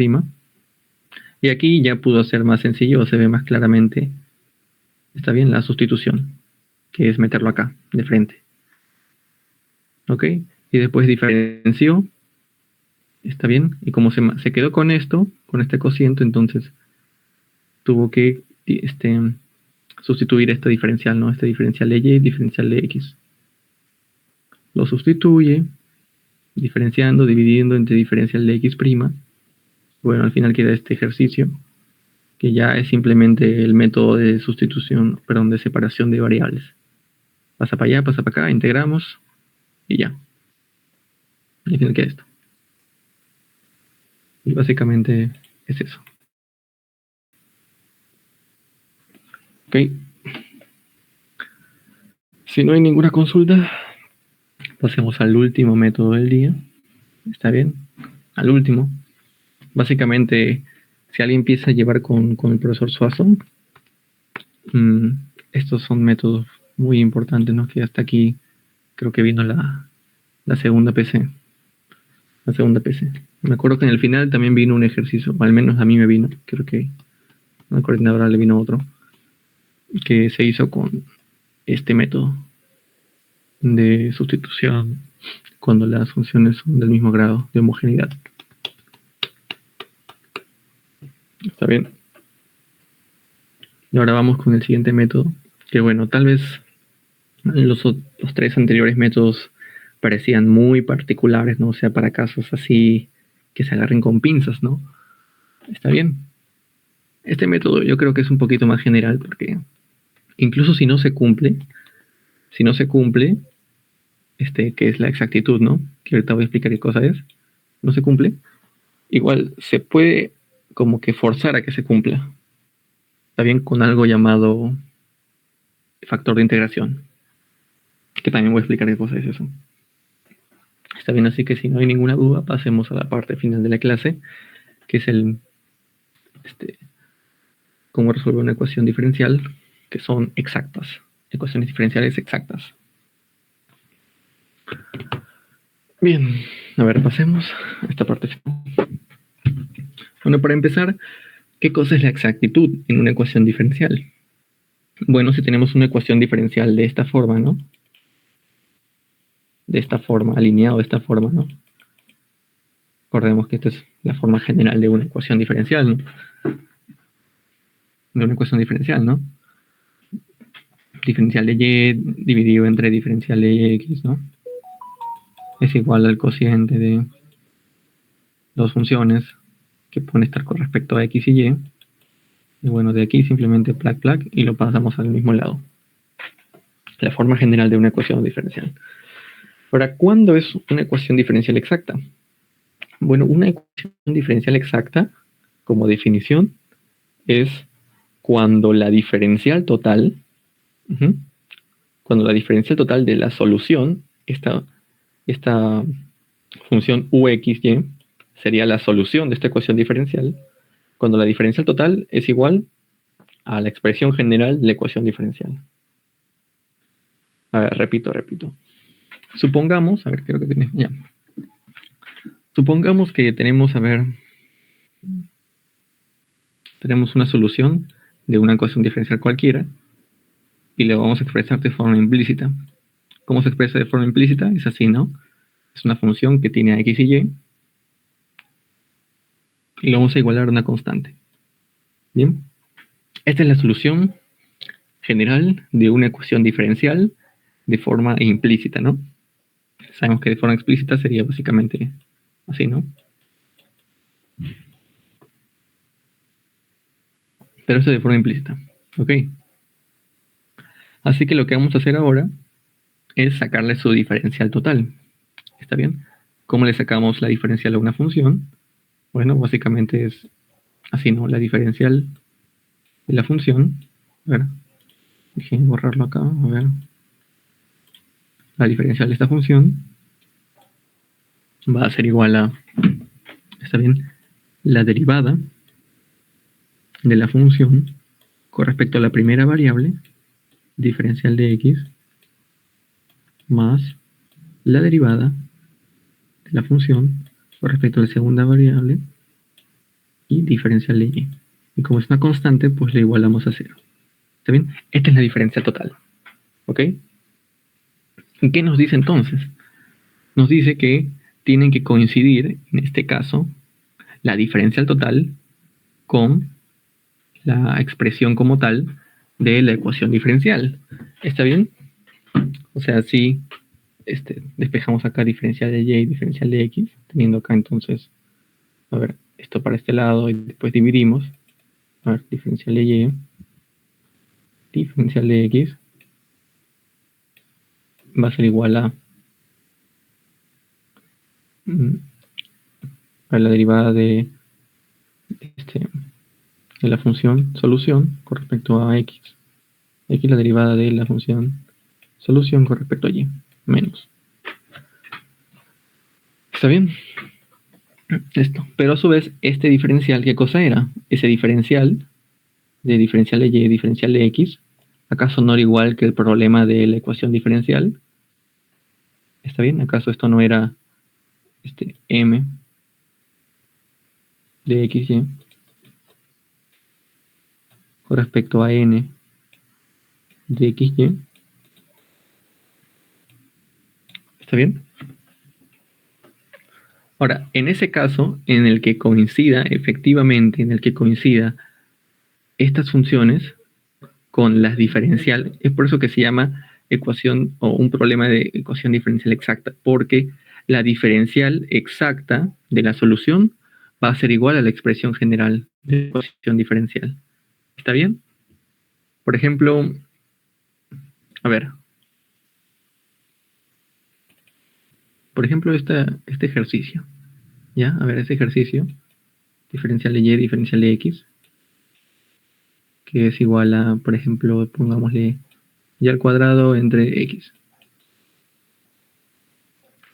y aquí ya pudo ser más sencillo, se ve más claramente, está bien, la sustitución, que es meterlo acá, de frente, ok, y después diferenció, está bien, y como se quedó con esto, con este cociente, entonces tuvo que sustituir este diferencial, ¿no? Este diferencial de y, diferencial de x. Lo sustituye, diferenciando, dividiendo entre diferencial de x'. Bueno, al final queda este ejercicio, que ya es simplemente el método de sustitución, perdón, de separación de variables. Pasa para allá, pasa para acá, integramos, y ya. Y al final queda esto. Y básicamente es eso. Ok. Si no hay ninguna consulta, pasemos al último método del día. ¿Está bien? Al último. Básicamente, si alguien empieza a llevar con el profesor Suazo, estos son métodos muy importantes, ¿no? Que hasta aquí creo que vino la segunda PC. La segunda PC. Me acuerdo que en el final también vino un ejercicio, o al menos a mí me vino, creo que a la coordinadora le vino otro, que se hizo con este método de sustitución cuando las funciones son del mismo grado de homogeneidad. ¿Está bien? Y ahora vamos con el siguiente método, que bueno, tal vez los tres anteriores métodos parecían muy particulares, ¿no? O sea, para casos así que se agarren con pinzas, ¿no? Está bien. Este método yo creo que es un poquito más general porque incluso si no se cumple, que es la exactitud, ¿no? Que ahorita voy a explicar qué cosa es, no se cumple, igual se puede como que forzar a que se cumpla. Está bien, con algo llamado factor de integración, que también voy a explicar qué cosa es eso. Está bien, así que si no hay ninguna duda, pasemos a la parte final de la clase, que es el cómo resolver una ecuación diferencial, que son exactas, ecuaciones diferenciales exactas. Bien, a ver, pasemos a esta parte final. Bueno, para empezar, ¿qué cosa es la exactitud en una ecuación diferencial? Bueno, si tenemos una ecuación diferencial de esta forma, ¿no? De esta forma, alineado de esta forma, ¿no? Recordemos que esta es la forma general de una ecuación diferencial, ¿no? De una ecuación diferencial, ¿no? Diferencial de y dividido entre diferencial de x, ¿no? Es igual al cociente de dos funciones que pueden estar con respecto a x y y. Y bueno, de aquí simplemente plac y lo pasamos al mismo lado. La forma general de una ecuación diferencial. Ahora, ¿cuándo es una ecuación diferencial exacta? Bueno, una ecuación diferencial exacta, como definición, es cuando la diferencial total, cuando la diferencial total de la solución, esta función uxy, sería la solución de esta ecuación diferencial, cuando la diferencial total es igual a la expresión general de la ecuación diferencial. A ver, repito. Supongamos, a ver, creo que tiene, ya. Supongamos que tenemos, a ver, tenemos una solución de una ecuación diferencial cualquiera y lo vamos a expresar de forma implícita. ¿Cómo se expresa de forma implícita? Es así, ¿no? Es una función que tiene a x y lo vamos a igualar a una constante. Bien. Esta es la solución general de una ecuación diferencial de forma implícita, ¿no? Sabemos que de forma explícita sería básicamente así, ¿no? Pero esto de forma implícita, ¿ok? Así que lo que vamos a hacer ahora es sacarle su diferencial total. ¿Está bien? ¿Cómo le sacamos la diferencial a una función? Bueno, básicamente es así, ¿no? La diferencial de la función. A ver, déjenme borrarlo acá, a ver. La diferencial de esta función va a ser igual a, ¿está bien? La derivada de la función con respecto a la primera variable, diferencial de x, más la derivada de la función con respecto a la segunda variable y diferencial de y. Y como es una constante, pues le igualamos a 0. ¿Está bien? Esta es la diferencia total. ¿Ok? ¿Y qué nos dice entonces? Nos dice que tienen que coincidir, en este caso, la diferencial total con la expresión como tal de la ecuación diferencial. ¿Está bien? O sea, si despejamos acá diferencial de y y diferencial de x, teniendo acá entonces, a ver, esto para este lado y después dividimos. A ver, diferencial de y, diferencial de x va a ser igual a la derivada de la función solución con respecto a x. X la derivada de la función solución con respecto a y, menos. ¿Está bien? Esto. Pero a su vez, este diferencial, ¿qué cosa era? Ese diferencial de diferencial de y, diferencial de x, ¿acaso no era igual que el problema de la ecuación diferencial? ¿Está bien? ¿Acaso esto no era m de xy con respecto a n de xy? ¿Está bien? Ahora, en ese caso, en el que coincida, efectivamente, en el que coincida estas funciones con las diferenciales, es por eso que se llama ecuación o un problema de ecuación diferencial exacta, porque la diferencial exacta de la solución va a ser igual a la expresión general de la ecuación diferencial. ¿Está bien? Por ejemplo, a ver. Por ejemplo, este ejercicio. ¿Ya? A ver, este ejercicio. Diferencial de y, diferencial de x. que es igual a, por ejemplo, pongámosle y al cuadrado entre x.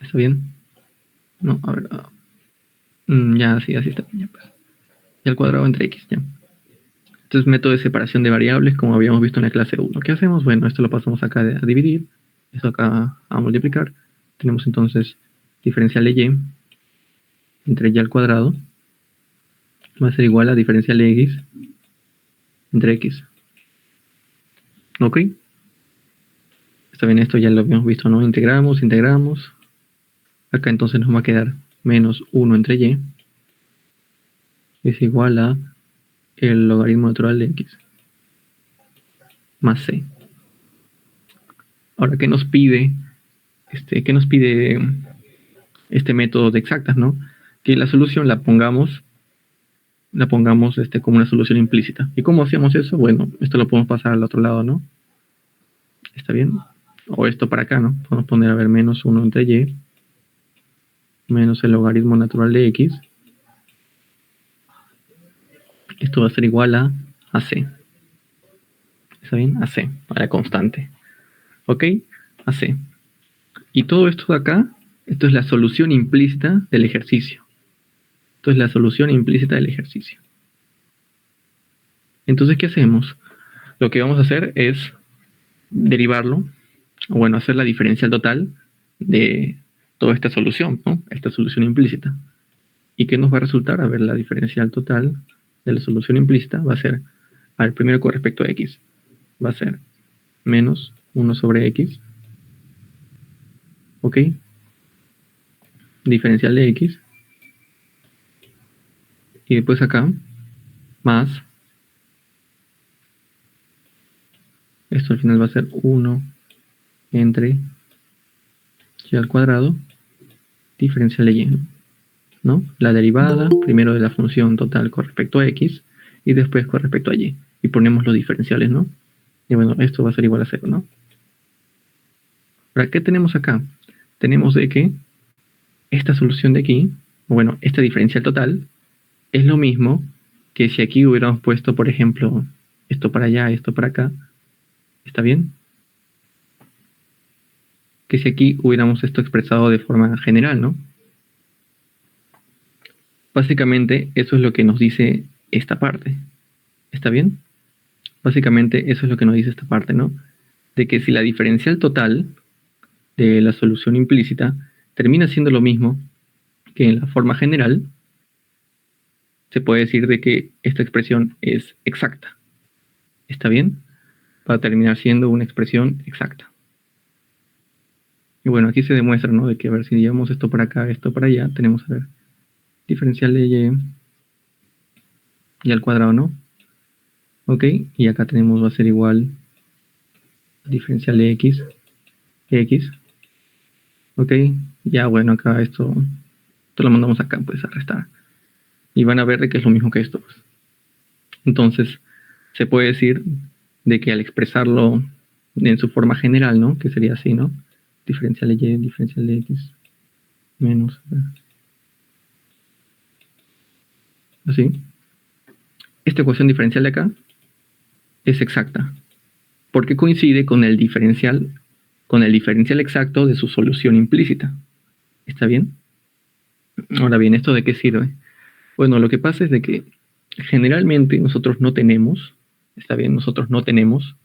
¿Está bien? No, a ver. Ya, sí, así está. Ya, pues. Y al cuadrado entre x, ya. Entonces, método de separación de variables, como habíamos visto en la clase 1. ¿Qué hacemos? Bueno, esto lo pasamos acá a dividir. Esto acá a multiplicar. Tenemos entonces diferencial de y entre y al cuadrado va a ser igual a diferencial de x entre x. ¿Ok? Está bien, esto ya lo habíamos visto, ¿no? Integramos. Acá entonces nos va a quedar menos 1 entre y. Es igual a el logaritmo natural de x más c. Ahora, ¿qué nos pide este método de exactas, ¿no? Que la solución la pongamos como una solución implícita. ¿Y cómo hacíamos eso? Bueno, esto lo podemos pasar al otro lado, ¿no? ¿Está bien? O esto para acá, ¿no? Podemos poner, a ver, menos 1 entre y menos el logaritmo natural de x. Esto va a ser igual a c. ¿Está bien? A c, a la constante. ¿Ok? A c. Y todo esto de acá, esto es la solución implícita del ejercicio. Esto es la solución implícita del ejercicio. Entonces, ¿qué hacemos? Lo que vamos a hacer es derivarlo, o bueno, hacer la diferencial total de toda esta solución, ¿no? Esta solución implícita. ¿Y qué nos va a resultar? A ver, la diferencial total de la solución implícita va a ser, a ver, primero con respecto a x, va a ser menos 1 sobre x, ¿ok? Diferencial de x, y después acá, más, esto al final va a ser 1 entre y al cuadrado, diferencial de y, ¿no? La derivada, primero de la función total con respecto a x, y después con respecto a y. Y ponemos los diferenciales, ¿no? Y bueno, esto va a ser igual a 0, ¿no? Ahora, ¿qué tenemos acá? Tenemos de que esta solución de aquí, bueno, esta diferencial total, es lo mismo que si aquí hubiéramos puesto, por ejemplo, esto para allá, esto para acá. ¿Está bien? Que si aquí hubiéramos esto expresado de forma general, ¿no? Básicamente, eso es lo que nos dice esta parte. ¿Está bien? Básicamente, eso es lo que nos dice esta parte, ¿no? De que si la diferencial total de la solución implícita termina siendo lo mismo que en la forma general, se puede decir de que esta expresión es exacta. ¿Está bien? Va a terminar siendo una expresión exacta. Y bueno, aquí se demuestra, ¿no? De que, a ver, si llevamos esto para acá, esto para allá, tenemos, a ver, diferencial de y al cuadrado, ¿no? Ok, y acá tenemos, va a ser igual a diferencial de x. Ok, ya bueno, acá esto lo mandamos acá, pues a restar. Y van a ver de que es lo mismo que esto, pues. Entonces, se puede decir de que al expresarlo en su forma general, ¿no? Que sería así, ¿no? Diferencial de y, diferencial de x, menos, así. Esta ecuación diferencial de acá es exacta, porque coincide con el diferencial exacto de su solución implícita. ¿Está bien? Ahora bien, ¿esto de qué sirve? Bueno, lo que pasa es de que generalmente nosotros no tenemos, está bien, nosotros no tenemos,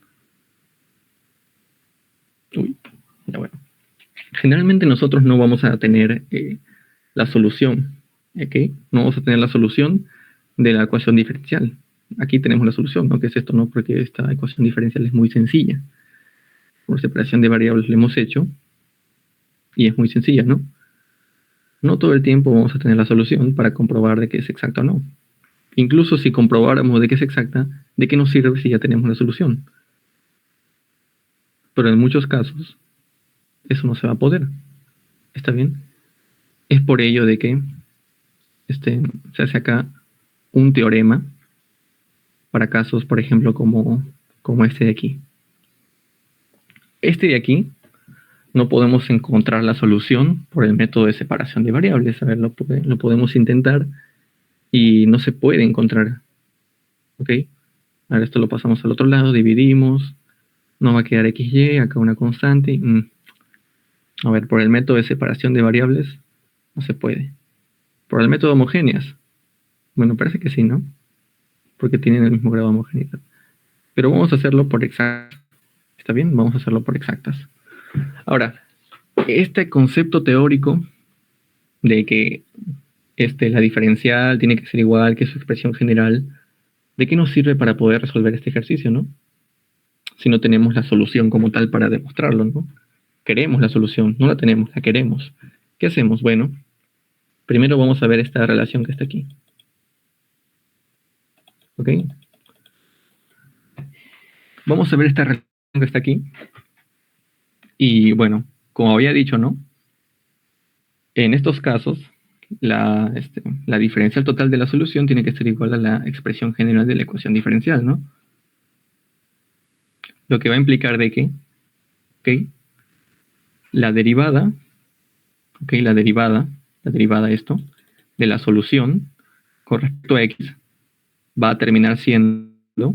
ya bueno, generalmente nosotros no vamos a tener la solución, ¿ok? No vamos a tener la solución de la ecuación diferencial. Aquí tenemos la solución, ¿no? ¿Qué es esto, no? Porque esta ecuación diferencial es muy sencilla. Por separación de variables lo hemos hecho y es muy sencilla, ¿no? No todo el tiempo vamos a tener la solución para comprobar de que es exacta o no. Incluso si comprobáramos de que es exacta, ¿de qué nos sirve si ya tenemos la solución? Pero en muchos casos, eso no se va a poder. ¿Está bien? Es por ello de que se hace acá un teorema para casos, por ejemplo, como este de aquí. Este de aquí no podemos encontrar la solución por el método de separación de variables. A ver, lo podemos intentar y no se puede encontrar. ¿Ok? Ahora esto lo pasamos al otro lado, dividimos, nos va a quedar XY, acá una constante. A ver, por el método de separación de variables, no se puede. Por el método homogéneas, bueno, parece que sí, ¿no? Porque tienen el mismo grado de homogeneidad. Pero vamos a hacerlo por exactas. ¿Está bien? Vamos a hacerlo por exactas. Ahora, este concepto teórico de que la diferencial tiene que ser igual que su expresión general, ¿de qué nos sirve para poder resolver este ejercicio, no? Si no tenemos la solución como tal para demostrarlo, ¿no? Queremos la solución, no la tenemos, la queremos. ¿Qué hacemos? Bueno, primero vamos a ver esta relación que está aquí. ¿Ok? Vamos a ver esta relación que está aquí. Y bueno, como había dicho, ¿no? En estos casos, la diferencial total de la solución tiene que ser igual a la expresión general de la ecuación diferencial, ¿no? Lo que va a implicar de que, ¿ok? La derivada, ¿ok? La derivada esto, de la solución con respecto a x va a terminar siendo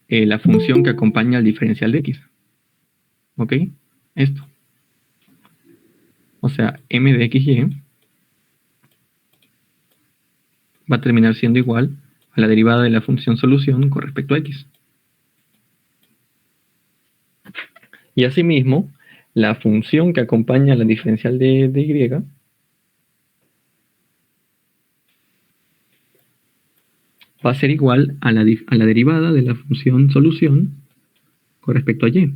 la función que acompaña al diferencial de x. ¿Ok? Esto. O sea, m de xy va a terminar siendo igual a la derivada de la función solución con respecto a x. Y asimismo, la función que acompaña a la diferencial de y va a ser igual a la derivada de la función solución con respecto a y.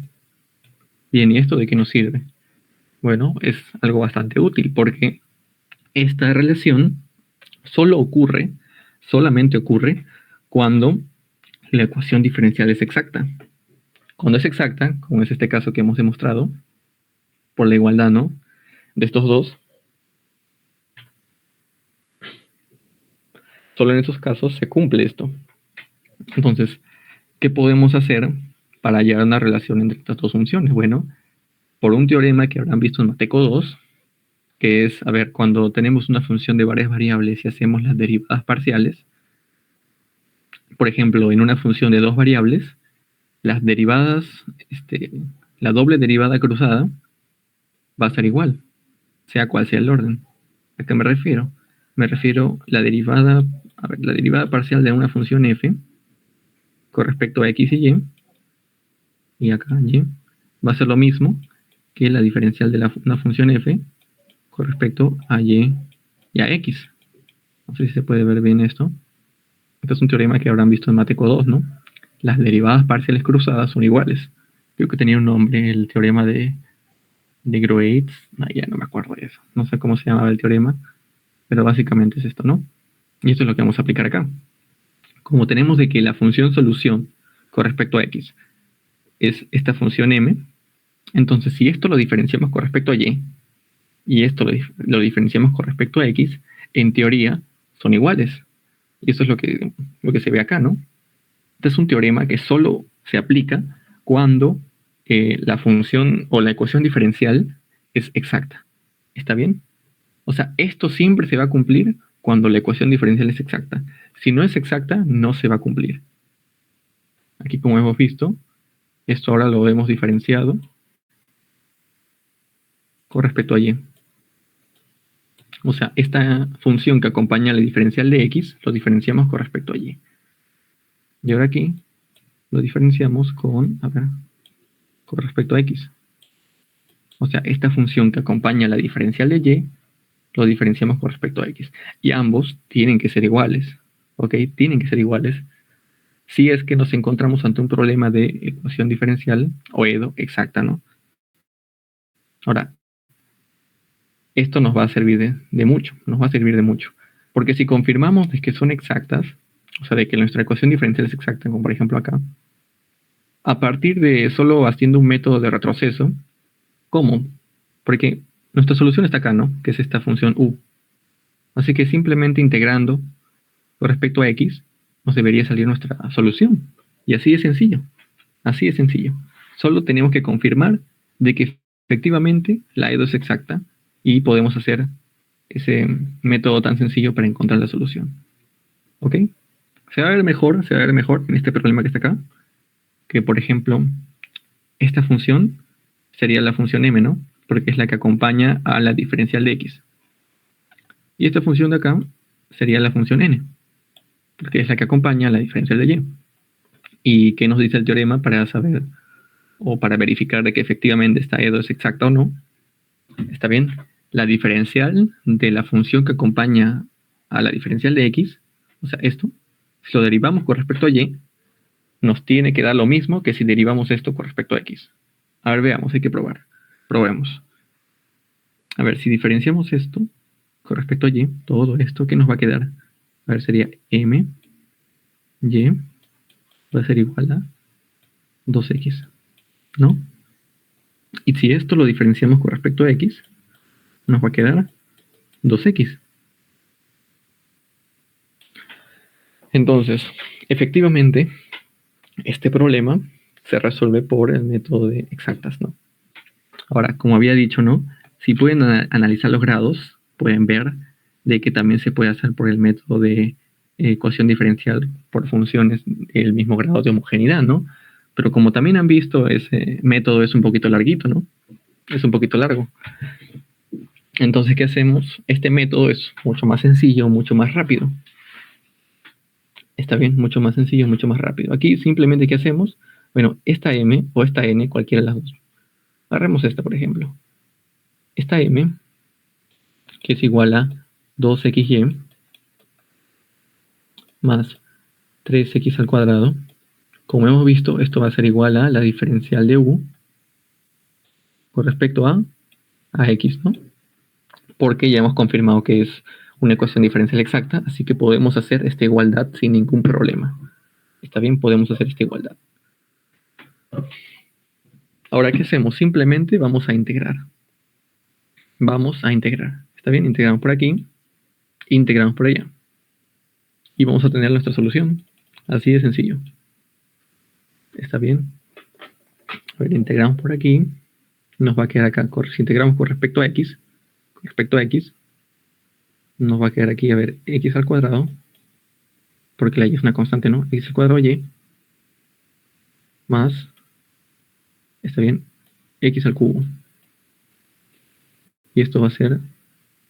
Bien, ¿y esto de qué nos sirve? Bueno, es algo bastante útil porque esta relación solamente ocurre cuando la ecuación diferencial es exacta. Cuando es exacta, como es este caso que hemos demostrado, por la igualdad, ¿no?, de estos dos, solo en esos casos se cumple esto. Entonces, ¿qué podemos hacer para hallar una relación entre estas dos funciones? Bueno, por un teorema que habrán visto en Mateco 2, que es, a ver, cuando tenemos una función de varias variables y hacemos las derivadas parciales, por ejemplo, en una función de dos variables, las derivadas, la doble derivada cruzada va a ser igual, sea cual sea el orden. ¿A qué me refiero? Me refiero a la derivada parcial de una función f con respecto a x y acá y, va a ser lo mismo que la diferencial de una función f con respecto a y a x. No sé si se puede ver bien esto. Este es un teorema que habrán visto en Mateco 2, ¿no? Las derivadas parciales cruzadas son iguales. Creo que tenía un nombre, el teorema de Groeitz. Ya no me acuerdo de eso. No sé cómo se llamaba el teorema, pero básicamente es esto, ¿no? Y esto es lo que vamos a aplicar acá. Como tenemos de que la función solución con respecto a x es esta función m, entonces si esto lo diferenciamos con respecto a y esto lo diferenciamos con respecto a x, en teoría son iguales. Y eso es lo que se ve acá, ¿no? Este es un teorema que solo se aplica cuando la función o la ecuación diferencial es exacta. ¿Está bien? O sea, esto siempre se va a cumplir cuando la ecuación diferencial es exacta. Si no es exacta, no se va a cumplir. Aquí, como hemos visto, esto ahora lo hemos diferenciado con respecto a y. O sea, esta función que acompaña a la diferencial de x, lo diferenciamos con respecto a y. Y ahora aquí lo diferenciamos con respecto a x. O sea, esta función que acompaña a la diferencial de y, lo diferenciamos con respecto a x. Y ambos tienen que ser iguales. ¿Ok? Tienen que ser iguales. Si es que nos encontramos ante un problema de ecuación diferencial o EDO exacta, ¿no? Ahora, esto nos va a servir de mucho, porque si confirmamos de que son exactas, o sea, de que nuestra ecuación diferencial es exacta, como por ejemplo acá, a partir de solo haciendo un método de retroceso, ¿cómo? Porque nuestra solución está acá, ¿no?, que es esta función u. Así que simplemente integrando con respecto a x, nos debería salir nuestra solución. Y así de sencillo. Así de sencillo. Solo tenemos que confirmar de que efectivamente la EDO es exacta y podemos hacer ese método tan sencillo para encontrar la solución. ¿Ok? Se va a ver mejor en este problema que está acá, que por ejemplo, esta función sería la función m, ¿no? Porque es la que acompaña a la diferencial de x. Y esta función de acá sería la función n, porque es la que acompaña a la diferencial de y. ¿Y qué nos dice el teorema para saber o para verificar de que efectivamente esta E2 es exacta o no? Está bien, la diferencial de la función que acompaña a la diferencial de x, o sea, esto, si lo derivamos con respecto a y, nos tiene que dar lo mismo que si derivamos esto con respecto a x. A ver, veamos, hay que probar. Probemos. A ver, si diferenciamos esto con respecto a y, todo esto, ¿qué nos va a quedar? A ver, sería m, y, va a ser igual a 2x, ¿no? Y si esto lo diferenciamos con respecto a x, nos va a quedar 2x. Entonces, efectivamente, este problema se resuelve por el método de exactas, ¿no? Ahora, como había dicho, ¿no? Si pueden analizar los grados, pueden ver de que también se puede hacer por el método de ecuación diferencial por funciones del mismo grado de homogeneidad, ¿no? Pero como también han visto, ese método es un poquito larguito, ¿no? Es un poquito largo. Entonces, ¿qué hacemos? Este método es mucho más sencillo, mucho más rápido. Está bien, mucho más sencillo, mucho más rápido. Aquí simplemente, ¿qué hacemos? Bueno, esta m o esta n, cualquiera de las dos. Agarremos esta, por ejemplo. Esta m, que es igual a 2xy más 3x al cuadrado. Como hemos visto, esto va a ser igual a la diferencial de u con respecto a x, ¿no? Porque ya hemos confirmado que es una ecuación diferencial exacta, así que podemos hacer esta igualdad sin ningún problema. Está bien, podemos hacer esta igualdad. Ahora, ¿qué hacemos? Simplemente vamos a integrar. Vamos a integrar. ¿Está bien? Integramos por aquí, integramos por allá. Y vamos a tener nuestra solución. Así de sencillo. ¿Está bien? A ver, integramos por aquí. Nos va a quedar acá, si integramos con respecto a x, nos va a quedar aquí, a ver, x al cuadrado, porque la y es una constante, ¿no? X al cuadrado y más, está bien, x al cubo. Y esto va a ser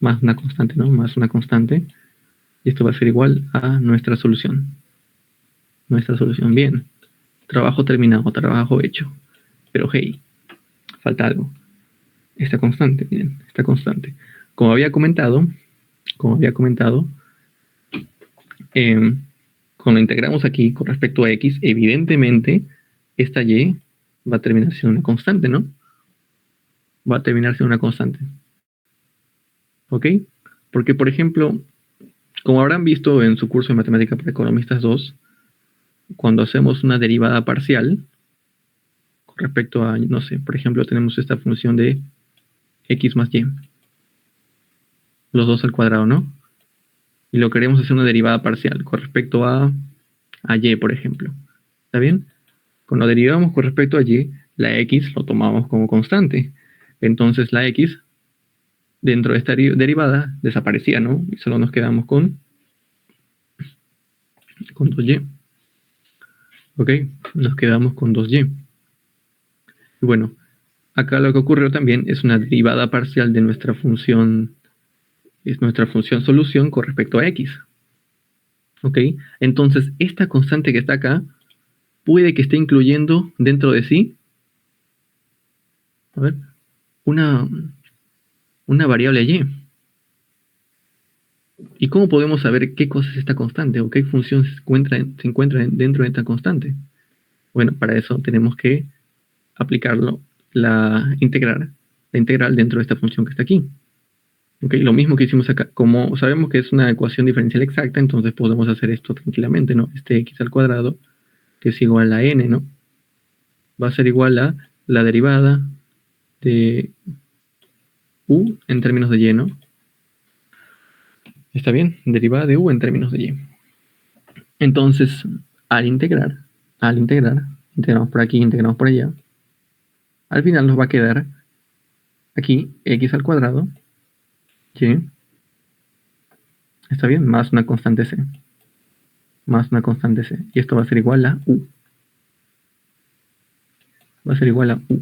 más una constante, ¿no? Más una constante. Y esto va a ser igual a nuestra solución. Nuestra solución, bien. Trabajo terminado, trabajo hecho. Pero hey, falta algo. Esta constante, miren, esta constante. Como había comentado, cuando integramos aquí con respecto a x, evidentemente esta y va a terminar siendo una constante, ¿no? Va a terminar siendo una constante. ¿Ok? Porque, por ejemplo, como habrán visto en su curso de Matemática para Economistas 2, cuando hacemos una derivada parcial, con respecto a, no sé, por ejemplo, tenemos esta función de x más y, los dos al cuadrado, ¿no? Y lo queremos hacer una derivada parcial con respecto a y, por ejemplo. ¿Está bien? Cuando derivamos con respecto a y, la x lo tomamos como constante. Entonces la x dentro de esta derivada desaparecía, ¿no? Y solo nos quedamos con 2y. ¿Ok? Nos quedamos con 2y. Y bueno, acá lo que ocurrió también es una derivada parcial de nuestra función, es nuestra función solución con respecto a x. ¿Ok? Entonces, esta constante que está acá puede que esté incluyendo dentro de sí, a ver, una variable y. ¿Y cómo podemos saber qué cosa es esta constante o qué función se encuentra dentro de esta constante? Bueno, para eso tenemos que aplicarlo, la integral dentro de esta función que está aquí. ¿Okay? Lo mismo que hicimos acá. Como sabemos que es una ecuación diferencial exacta, entonces podemos hacer esto tranquilamente, ¿no? Este x al cuadrado, que es igual a n, ¿no? Va a ser igual a la derivada de u en términos de y, ¿no? ¿Está bien? Derivada de u en términos de y. Entonces, al integrar, integramos por aquí, integramos por allá, al final nos va a quedar aquí x al cuadrado, y, está bien, más una constante c. más una constante c. Y esto va a ser igual a u. Va a ser igual a u.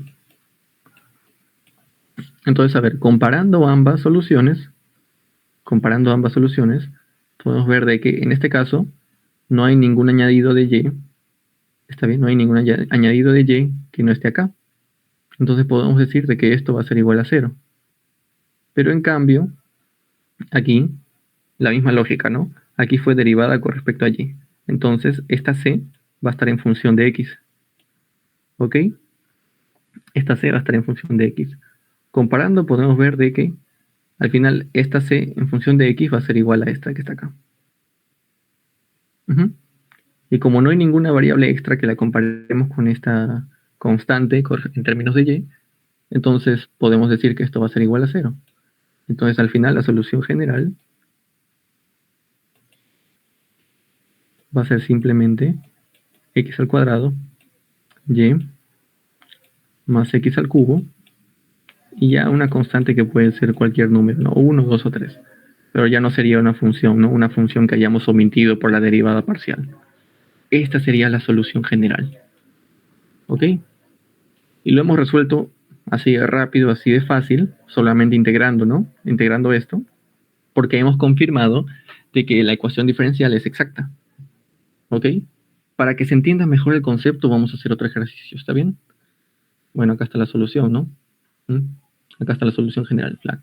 Entonces, a ver, comparando ambas soluciones, podemos ver de que en este caso no hay ningún añadido de y. Está bien, no hay ningún añadido de y que no esté acá. Entonces podemos decir de que esto va a ser igual a 0. Pero en cambio, aquí, la misma lógica, ¿no? Aquí fue derivada con respecto a y. Entonces, esta c va a estar en función de x. ¿Ok? Esta c va a estar en función de x. Comparando, podemos ver de que al final esta c en función de x va a ser igual a esta que está acá. Y como no hay ninguna variable extra que la comparemos con esta constante en términos de y, entonces podemos decir que esto va a ser igual a 0. Entonces al final la solución general va a ser simplemente x al cuadrado y más x al cubo y ya una constante que puede ser cualquier número, ¿no? 1, 2 o 3. Pero ya no sería una función, ¿no? Una función que hayamos omitido por la derivada parcial. Esta sería la solución general. ¿Ok? Y lo hemos resuelto así de rápido, así de fácil, solamente integrando, ¿no? Integrando esto, porque hemos confirmado de que la ecuación diferencial es exacta. ¿Ok? Para que se entienda mejor el concepto, vamos a hacer otro ejercicio, ¿está bien? Bueno, acá está la solución, ¿no? Acá está la solución general, flat.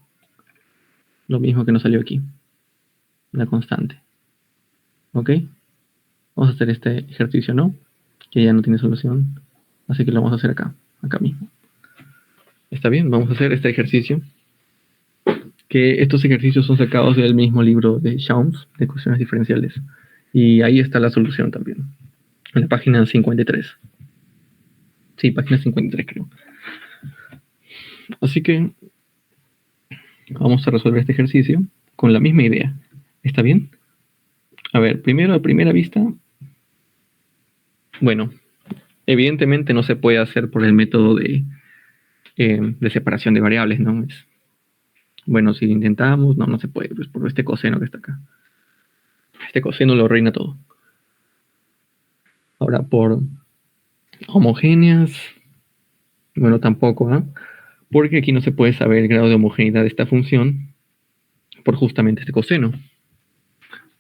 Lo mismo que nos salió aquí. La constante. ¿Ok? Vamos a hacer este ejercicio, ¿no? Que ya no tiene solución. Así que lo vamos a hacer acá mismo. ¿Está bien? Vamos a hacer este ejercicio. Que estos ejercicios son sacados del mismo libro de Chomsky, de ecuaciones diferenciales. Y ahí está la solución también. En la página 53. Sí, página 53 creo. Así que vamos a resolver este ejercicio con la misma idea. ¿Está bien? A ver, primero a primera vista, bueno, evidentemente no se puede hacer por el método de separación de variables, ¿no? Bueno, si intentamos, no se puede, pues por este coseno que está acá. Este coseno lo reina todo. Ahora, por homogéneas, bueno, tampoco, ¿eh? Porque aquí no se puede saber el grado de homogeneidad de esta función por justamente este coseno.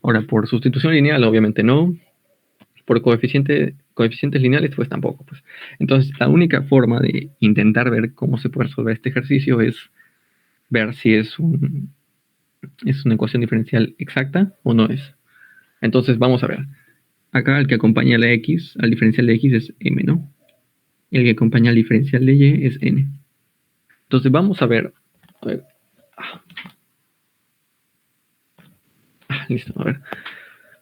Ahora, por sustitución lineal, obviamente no. Por coeficientes lineales, pues tampoco. Pues. Entonces, la única forma de intentar ver cómo se puede resolver este ejercicio es ver si es una ecuación diferencial exacta o no es. Entonces, vamos a ver. Acá el que acompaña a la x, al diferencial de x es m, ¿no? El que acompaña al diferencial de y es n. Entonces, vamos a ver. A ver. Listo, a ver.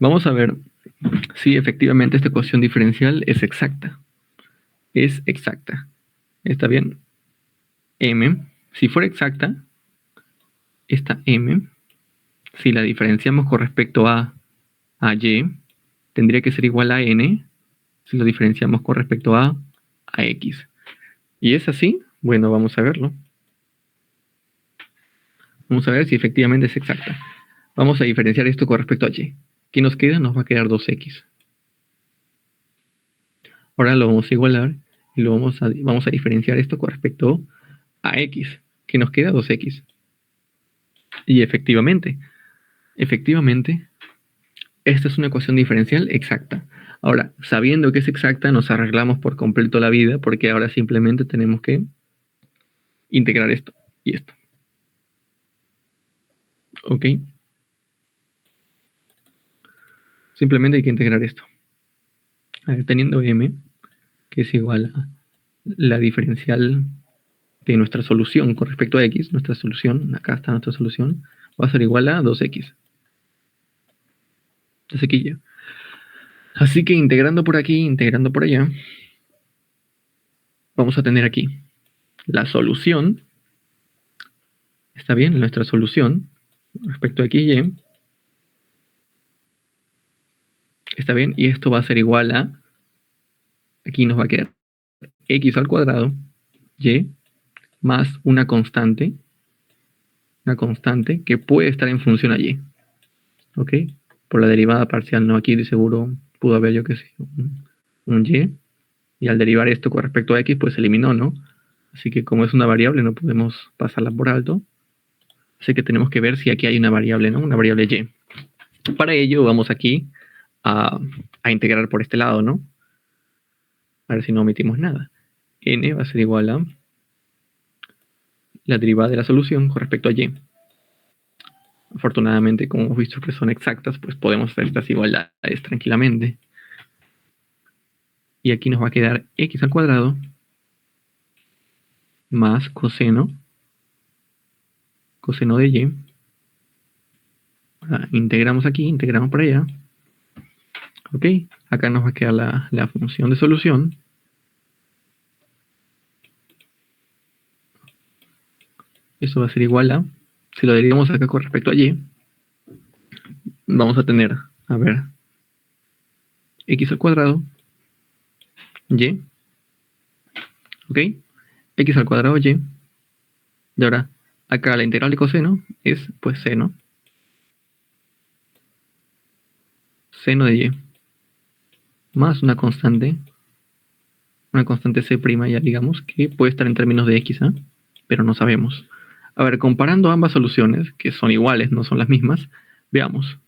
Vamos a ver si efectivamente esta ecuación diferencial es exacta. Es exacta. ¿Está bien? M, si fuera exacta, esta M, si la diferenciamos con respecto a Y, tendría que ser igual a N, si lo diferenciamos con respecto a X. ¿Y es así? Bueno, vamos a verlo. Vamos a ver si efectivamente es exacta. Vamos a diferenciar esto con respecto a Y. ¿Qué nos queda? Nos va a quedar 2X. Ahora lo vamos a igualar y vamos a diferenciar esto con respecto a X, que nos queda 2X. Y efectivamente, esta es una ecuación diferencial exacta. Ahora, sabiendo que es exacta, nos arreglamos por completo la vida, porque ahora simplemente tenemos que integrar esto y esto. ¿Ok? Simplemente hay que integrar esto. A ver, teniendo m, que es igual a la diferencial de nuestra solución con respecto a x, nuestra solución, acá está nuestra solución, va a ser igual a 2x. Entonces aquí ya. Así que integrando por aquí, integrando por allá, vamos a tener aquí la solución. ¿Está bien? Nuestra solución respecto a x y. ¿Está bien? Y esto va a ser igual a, aquí nos va a quedar x al cuadrado, y, más una constante que puede estar en función a y. ¿Ok? por la derivada parcial, ¿no? Aquí de seguro pudo haber, yo que sé, un y, y al derivar esto con respecto a x, pues se eliminó, ¿no? Así que como es una variable, no podemos pasarla por alto. Así que tenemos que ver si aquí hay una variable, ¿no? Una variable y. Para ello vamos aquí a integrar por este lado, ¿no? A ver si no omitimos nada. N va a ser igual a la derivada de la solución con respecto a y. Afortunadamente, como hemos visto que son exactas, pues podemos hacer estas igualdades tranquilamente. Y aquí nos va a quedar x al cuadrado más coseno de y. Integramos aquí, integramos para allá. Ok, acá nos va a quedar la función de solución. Eso va a ser igual a, si lo derivamos acá con respecto a y, vamos a tener, a ver, x al cuadrado, y, ok, x al cuadrado y, y ahora acá la integral de coseno es pues seno de y, más una constante c', ya digamos, que puede estar en términos de x, pero no sabemos. A ver, comparando ambas soluciones, que son iguales, no son las mismas, veamos.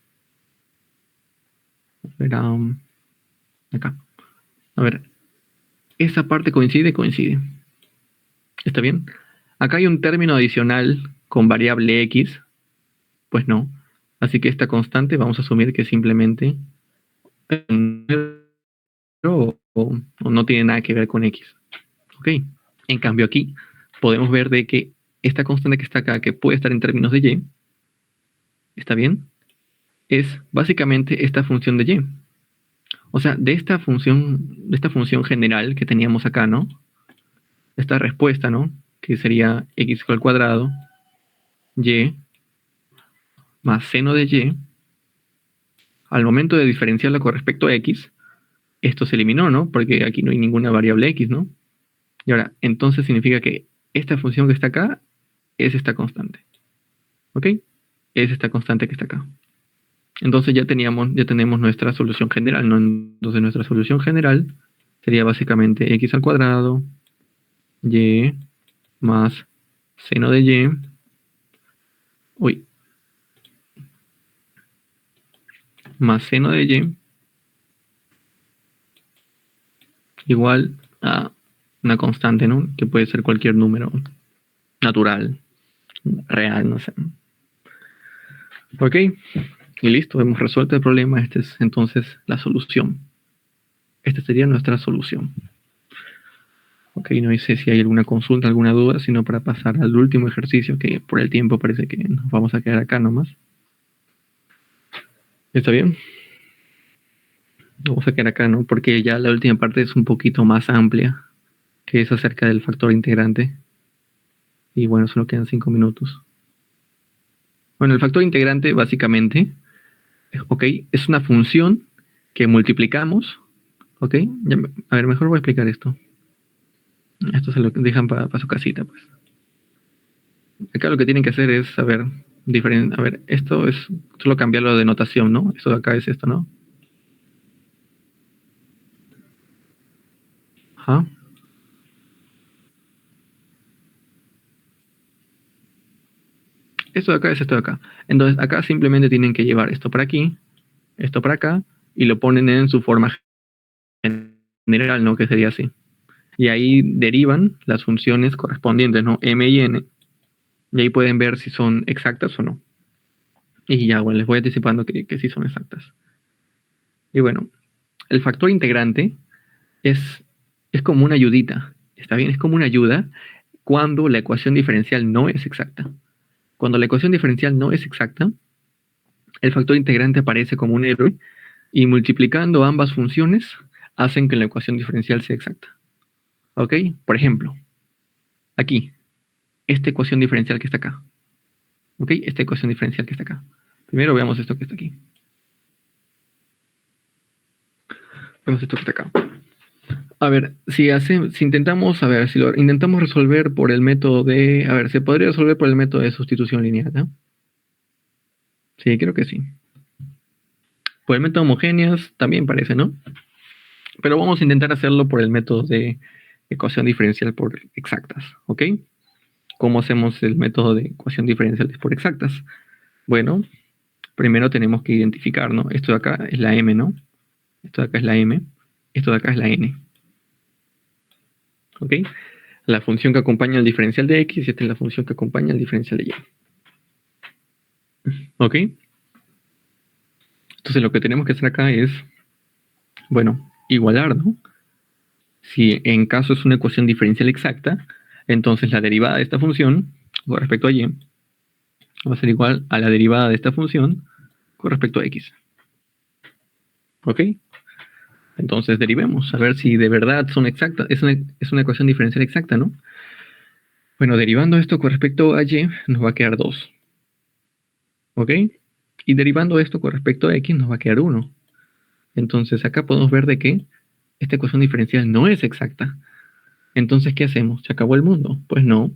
A ver, acá. A ver, esa parte coincide. ¿Está bien? Acá hay un término adicional con variable x, pues no. Así que esta constante vamos a asumir que es simplemente o no tiene nada que ver con x. ¿Ok? En cambio aquí podemos ver de que esta constante que está acá, que puede estar en términos de y, ¿está bien? Es básicamente esta función de y. O sea, de esta función general que teníamos acá, ¿no? Esta respuesta, ¿no? Que sería x al cuadrado, y, más seno de y. Al momento de diferenciarla con respecto a x, esto se eliminó, ¿no? Porque aquí no hay ninguna variable x, ¿no? Y ahora, entonces significa que esta función que está acá es esta constante. ¿Ok? Es esta constante que está acá. Entonces ya tenemos nuestra solución general, ¿no? Entonces nuestra solución general sería básicamente x al cuadrado, y, más seno de y, más seno de y, igual a una constante, ¿no? Que puede ser cualquier número natural, real, no sé. Ok, y listo, hemos resuelto el problema. Esta es entonces la solución. Esta sería nuestra solución. Ok, no sé si hay alguna consulta, alguna duda, sino para pasar al último ejercicio, que por el tiempo parece que nos vamos a quedar acá nomás. ¿Está bien? Vamos a quedar acá, ¿no? Porque ya la última parte es un poquito más amplia, que es acerca del factor integrante. Y bueno, solo quedan 5 minutos. Bueno, el factor integrante básicamente, ok, es una función que multiplicamos, ok. A ver, mejor voy a explicar esto. Esto se lo dejan para su casita, pues. Acá lo que tienen que hacer es saber a ver, esto es solo cambiarlo de notación, ¿no? Esto de acá es esto, ¿no? Ajá. Esto de acá es esto de acá. Entonces acá simplemente tienen que llevar esto para aquí, esto para acá, y lo ponen en su forma general, ¿no? Que sería así. Y ahí derivan las funciones correspondientes, ¿no? M y N. Y ahí pueden ver si son exactas o no. Y ya, bueno, les voy anticipando que sí son exactas. Y bueno, el factor integrante es como una ayudita. ¿Está bien? Es como una ayuda cuando la ecuación diferencial no es exacta. Cuando la ecuación diferencial no es exacta, el factor integrante aparece como un héroe y multiplicando ambas funciones hacen que la ecuación diferencial sea exacta. ¿Ok? Por ejemplo, aquí, esta ecuación diferencial que está acá. ¿Ok? Esta ecuación diferencial que está acá. Primero veamos esto que está aquí. Vemos esto que está acá. A ver, si intentamos, a ver, si lo intentamos resolver por el método de, a ver, se podría resolver por el método de sustitución lineal, ¿no? Sí, creo que sí. Por el método homogéneas también parece, ¿no? Pero vamos a intentar hacerlo por el método de ecuación diferencial por exactas, ¿ok? ¿Cómo hacemos el método de ecuación diferencial por exactas? Bueno, primero tenemos que identificar, ¿no? Esto de acá es la m, ¿no? Esto de acá es la m, esto de acá es la n, ¿ok? La función que acompaña al diferencial de x y esta es la función que acompaña al diferencial de y, ¿ok? Entonces lo que tenemos que hacer acá es, bueno, igualar, ¿no? Si en caso es una ecuación diferencial exacta, entonces la derivada de esta función con respecto a y va a ser igual a la derivada de esta función con respecto a x. ¿Ok? Entonces derivemos, a ver si de verdad son exactas. Es una ecuación diferencial exacta, ¿no? Bueno, derivando esto con respecto a y, nos va a quedar 2. ¿Ok? Y derivando esto con respecto a x, nos va a quedar 1. Entonces acá podemos ver de que esta ecuación diferencial no es exacta. Entonces, ¿qué hacemos? ¿Se acabó el mundo? Pues no.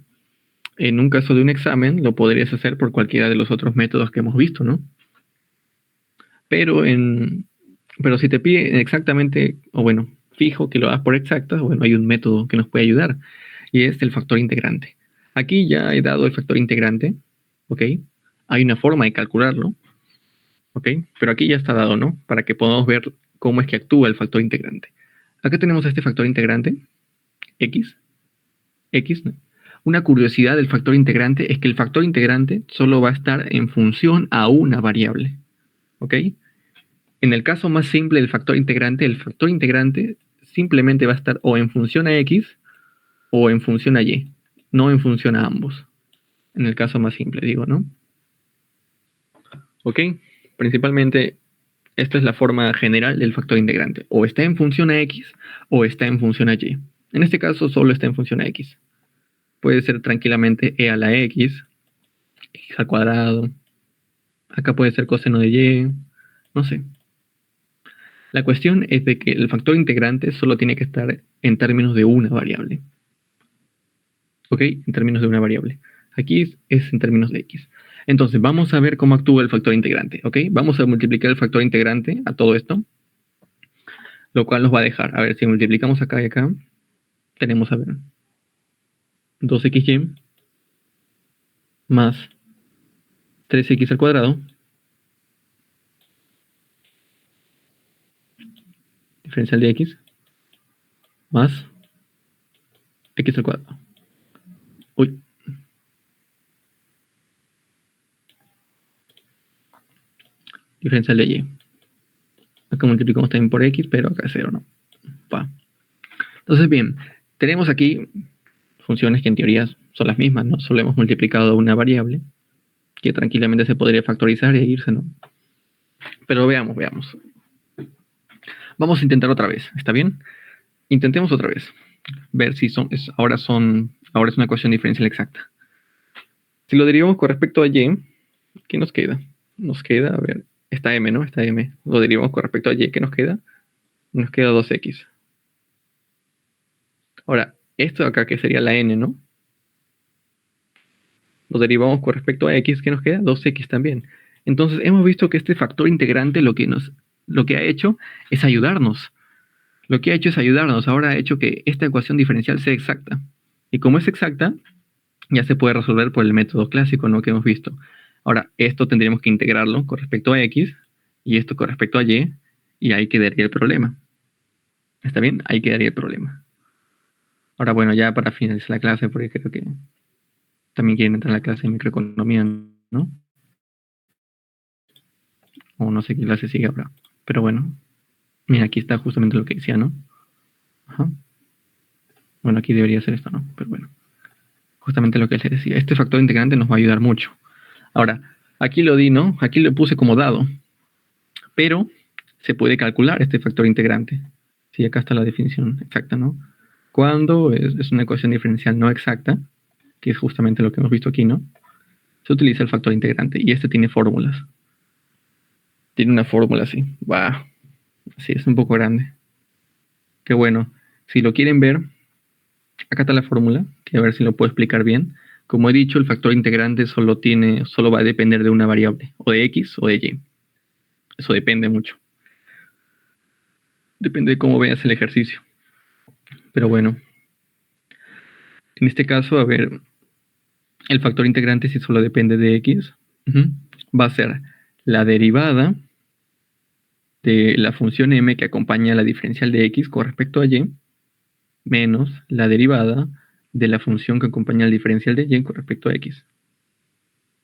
En un caso de un examen, lo podrías hacer por cualquiera de los otros métodos que hemos visto, ¿no? Pero, pero si te pide exactamente, o bueno, fijo que lo hagas por exactas, bueno, hay un método que nos puede ayudar, y es el factor integrante. Aquí ya he dado el factor integrante, ¿ok? Hay una forma de calcularlo, ¿ok? Pero aquí ya está dado, ¿no? Para que podamos ver cómo es que actúa el factor integrante. Acá tenemos este factor integrante, x, ¿no? Una curiosidad del factor integrante es que el factor integrante solo va a estar en función a una variable, ¿ok? En el caso más simple del factor integrante, el factor integrante simplemente va a estar o en función a x o en función a y, no en función a ambos. En el caso más simple, digo, ¿no? ¿Ok? Principalmente, esta es la forma general del factor integrante. O está en función a x o está en función a y. En este caso, solo está en función a x. Puede ser tranquilamente e a la x al cuadrado. Acá puede ser coseno de y. No sé. La cuestión es de que el factor integrante solo tiene que estar en términos de una variable. ¿Ok? En términos de una variable. Aquí es en términos de x. Entonces, vamos a ver cómo actúa el factor integrante. ¿Ok? Vamos a multiplicar el factor integrante a todo esto. Lo cual nos va a dejar. A ver, si multiplicamos acá y acá, tenemos, a ver, 2xy más 3x al cuadrado, diferencial de x, más x al cuadrado. Uy. Diferencial de y. Acá multiplicamos también por x, pero acá es 0, ¿no? Pa. Entonces, bien, tenemos aquí funciones que en teoría son las mismas, ¿no? Solo hemos multiplicado una variable que tranquilamente se podría factorizar e irse, ¿no? Pero veamos. Vamos a intentar otra vez, ¿está bien? Intentemos otra vez. Ver si ahora es una ecuación diferencial exacta. Si lo derivamos con respecto a y, ¿qué nos queda? Nos queda, a ver, esta m, ¿no? Esta m. Lo derivamos con respecto a y, ¿qué nos queda? Nos queda 2x. Ahora, esto de acá que sería la n, ¿no? Lo derivamos con respecto a x, ¿qué nos queda? 2x también. Entonces, hemos visto que este factor integrante lo que ha hecho es ayudarnos. Lo que ha hecho es ayudarnos. Ahora ha hecho que esta ecuación diferencial sea exacta. Y como es exacta, ya se puede resolver por el método clásico, ¿no? Que hemos visto. Ahora, esto tendríamos que integrarlo con respecto a x y esto con respecto a y ahí quedaría el problema. ¿Está bien? Ahí quedaría el problema. Ahora, bueno, ya para finalizar la clase, porque creo que también quieren entrar a la clase de microeconomía, ¿no? O no sé qué clase sigue ahora. Pero bueno, mira, aquí está justamente lo que decía, ¿no? Ajá. Bueno, aquí debería ser esto, ¿no? Pero bueno, justamente lo que les decía. Este factor integrante nos va a ayudar mucho. Ahora, aquí lo di, ¿no? Aquí lo puse como dado. Pero se puede calcular este factor integrante. Sí, acá está la definición exacta, ¿no? Cuando es una ecuación diferencial no exacta, que es justamente lo que hemos visto aquí, ¿no? Se utiliza el factor integrante y este tiene fórmulas. Tiene una fórmula así. Va. Así es un poco grande. Qué bueno. Si lo quieren ver, acá está la fórmula, que a ver si lo puedo explicar bien. Como he dicho, el factor integrante solo va a depender de una variable, o de x o de y. Eso depende mucho. Depende de cómo veas el ejercicio. Pero bueno, en este caso, a ver, el factor integrante, si solo depende de x, va a ser la derivada de la función m que acompaña la diferencial de x con respecto a y, menos la derivada de la función que acompaña la diferencial de y con respecto a x.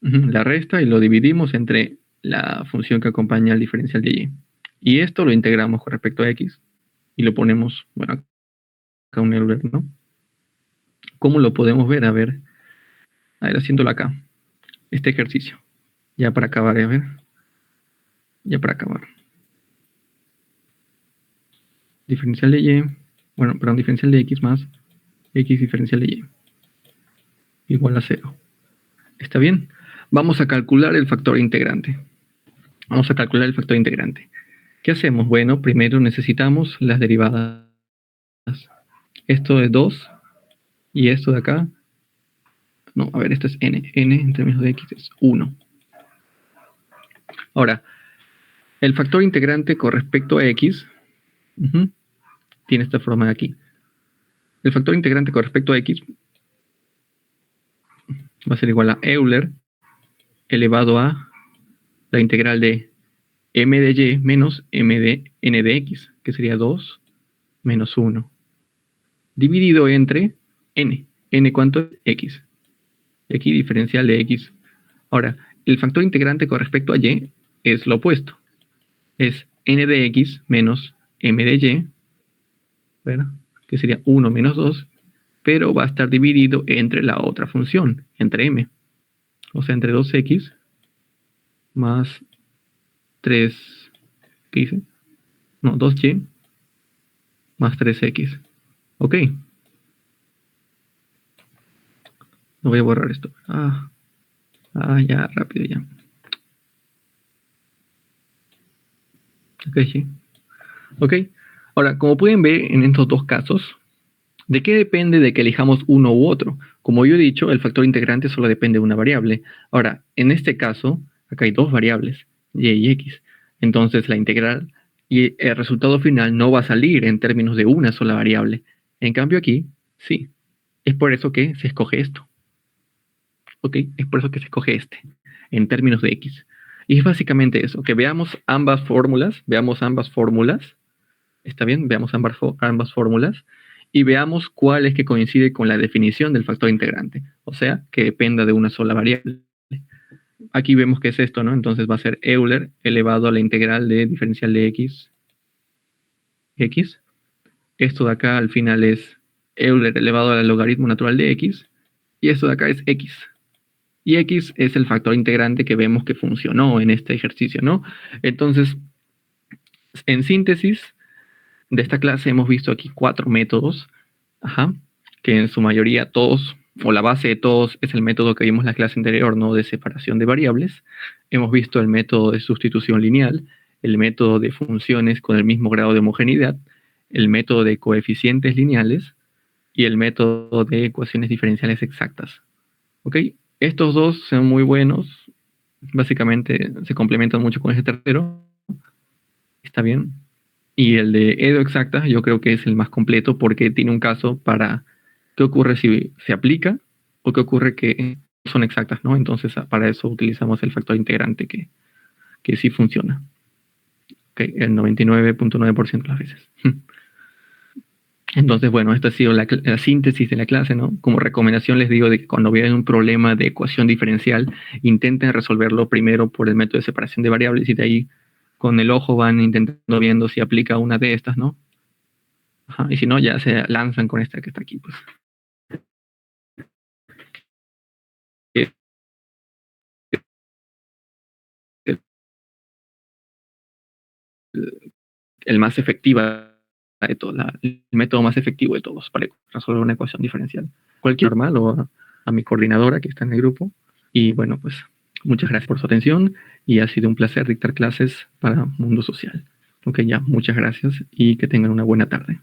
La resta y lo dividimos entre la función que acompaña al diferencial de y. Y esto lo integramos con respecto a x y lo ponemos, bueno, acá un Euler, ¿no? ¿Cómo lo podemos ver? A ver, haciéndolo acá. Este ejercicio. Ya para acabar, a ver. Ya para acabar. Diferencial de y, bueno, perdón, diferencial de x más x diferencial de y igual a 0. ¿Está bien? Vamos a calcular el factor integrante. Vamos a calcular el factor integrante. ¿Qué hacemos? Bueno, primero necesitamos las derivadas. Esto es 2 y esto de acá. No, a ver, esto es n. n en términos de x es 1. Ahora, el factor integrante con respecto a x tiene esta forma de aquí. El factor integrante con respecto a x va a ser igual a Euler elevado a la integral de m de y menos m de n de x, que sería 2 menos 1, dividido entre n. ¿N cuánto es? X. Y aquí diferencial de x. Ahora, el factor integrante con respecto a y es lo opuesto. Es n de x menos m de y, ¿verdad? Que sería 1 menos 2, pero va a estar dividido entre la otra función, entre m. O sea, entre 2x más 3, ¿qué hice? No, 2y más 3x. Ok. No voy a borrar esto. Ya, rápido ya. Ok, sí. Ok. Ahora, como pueden ver en estos dos casos, ¿de qué depende de que elijamos uno u otro? Como yo he dicho, el factor integrante solo depende de una variable. Ahora, en este caso, acá hay dos variables, y x. Entonces, la integral y el resultado final no va a salir en términos de una sola variable. En cambio aquí, sí. Es por eso que se escoge esto. ¿Ok? Es por eso que se escoge este, en términos de x. Y es básicamente eso, que veamos ambas fórmulas, ¿está bien? Veamos ambas fórmulas y veamos cuál es que coincide con la definición del factor integrante, o sea, que dependa de una sola variable. Aquí vemos que es esto, ¿no? Entonces va a ser Euler elevado a la integral de diferencial de x. Esto de acá al final es Euler elevado al logaritmo natural de x. Y esto de acá es x. Y x es el factor integrante que vemos que funcionó en este ejercicio, ¿no? Entonces, en síntesis de esta clase hemos visto aquí 4 métodos, que en su mayoría todos, o la base de todos, es el método que vimos en la clase anterior, ¿no? De separación de variables. Hemos visto el método de sustitución lineal, el método de funciones con el mismo grado de homogeneidad, el método de coeficientes lineales y el método de ecuaciones diferenciales exactas. ¿Ok? Estos dos son muy buenos. Básicamente se complementan mucho con este tercero. Está bien. Y el de Edo exactas yo creo que es el más completo porque tiene un caso para qué ocurre si se aplica o qué ocurre que son exactas, ¿no? Entonces para eso utilizamos el factor integrante que sí funciona. Okay, el 99.9% de las veces. Entonces, bueno, esta ha sido la síntesis de la clase, ¿no? Como recomendación les digo de que cuando vean un problema de ecuación diferencial, intenten resolverlo primero por el método de separación de variables y de ahí con el ojo van intentando viendo si aplica una de estas, ¿no? Y si no, ya se lanzan con esta que está aquí, pues. El más efectiva de todos, el método más efectivo de todos para resolver una ecuación diferencial. Cualquier normal o a mi coordinadora que está en el grupo. Y bueno, pues muchas gracias por su atención y ha sido un placer dictar clases para Mundo Social. Ok, ya, muchas gracias y que tengan una buena tarde.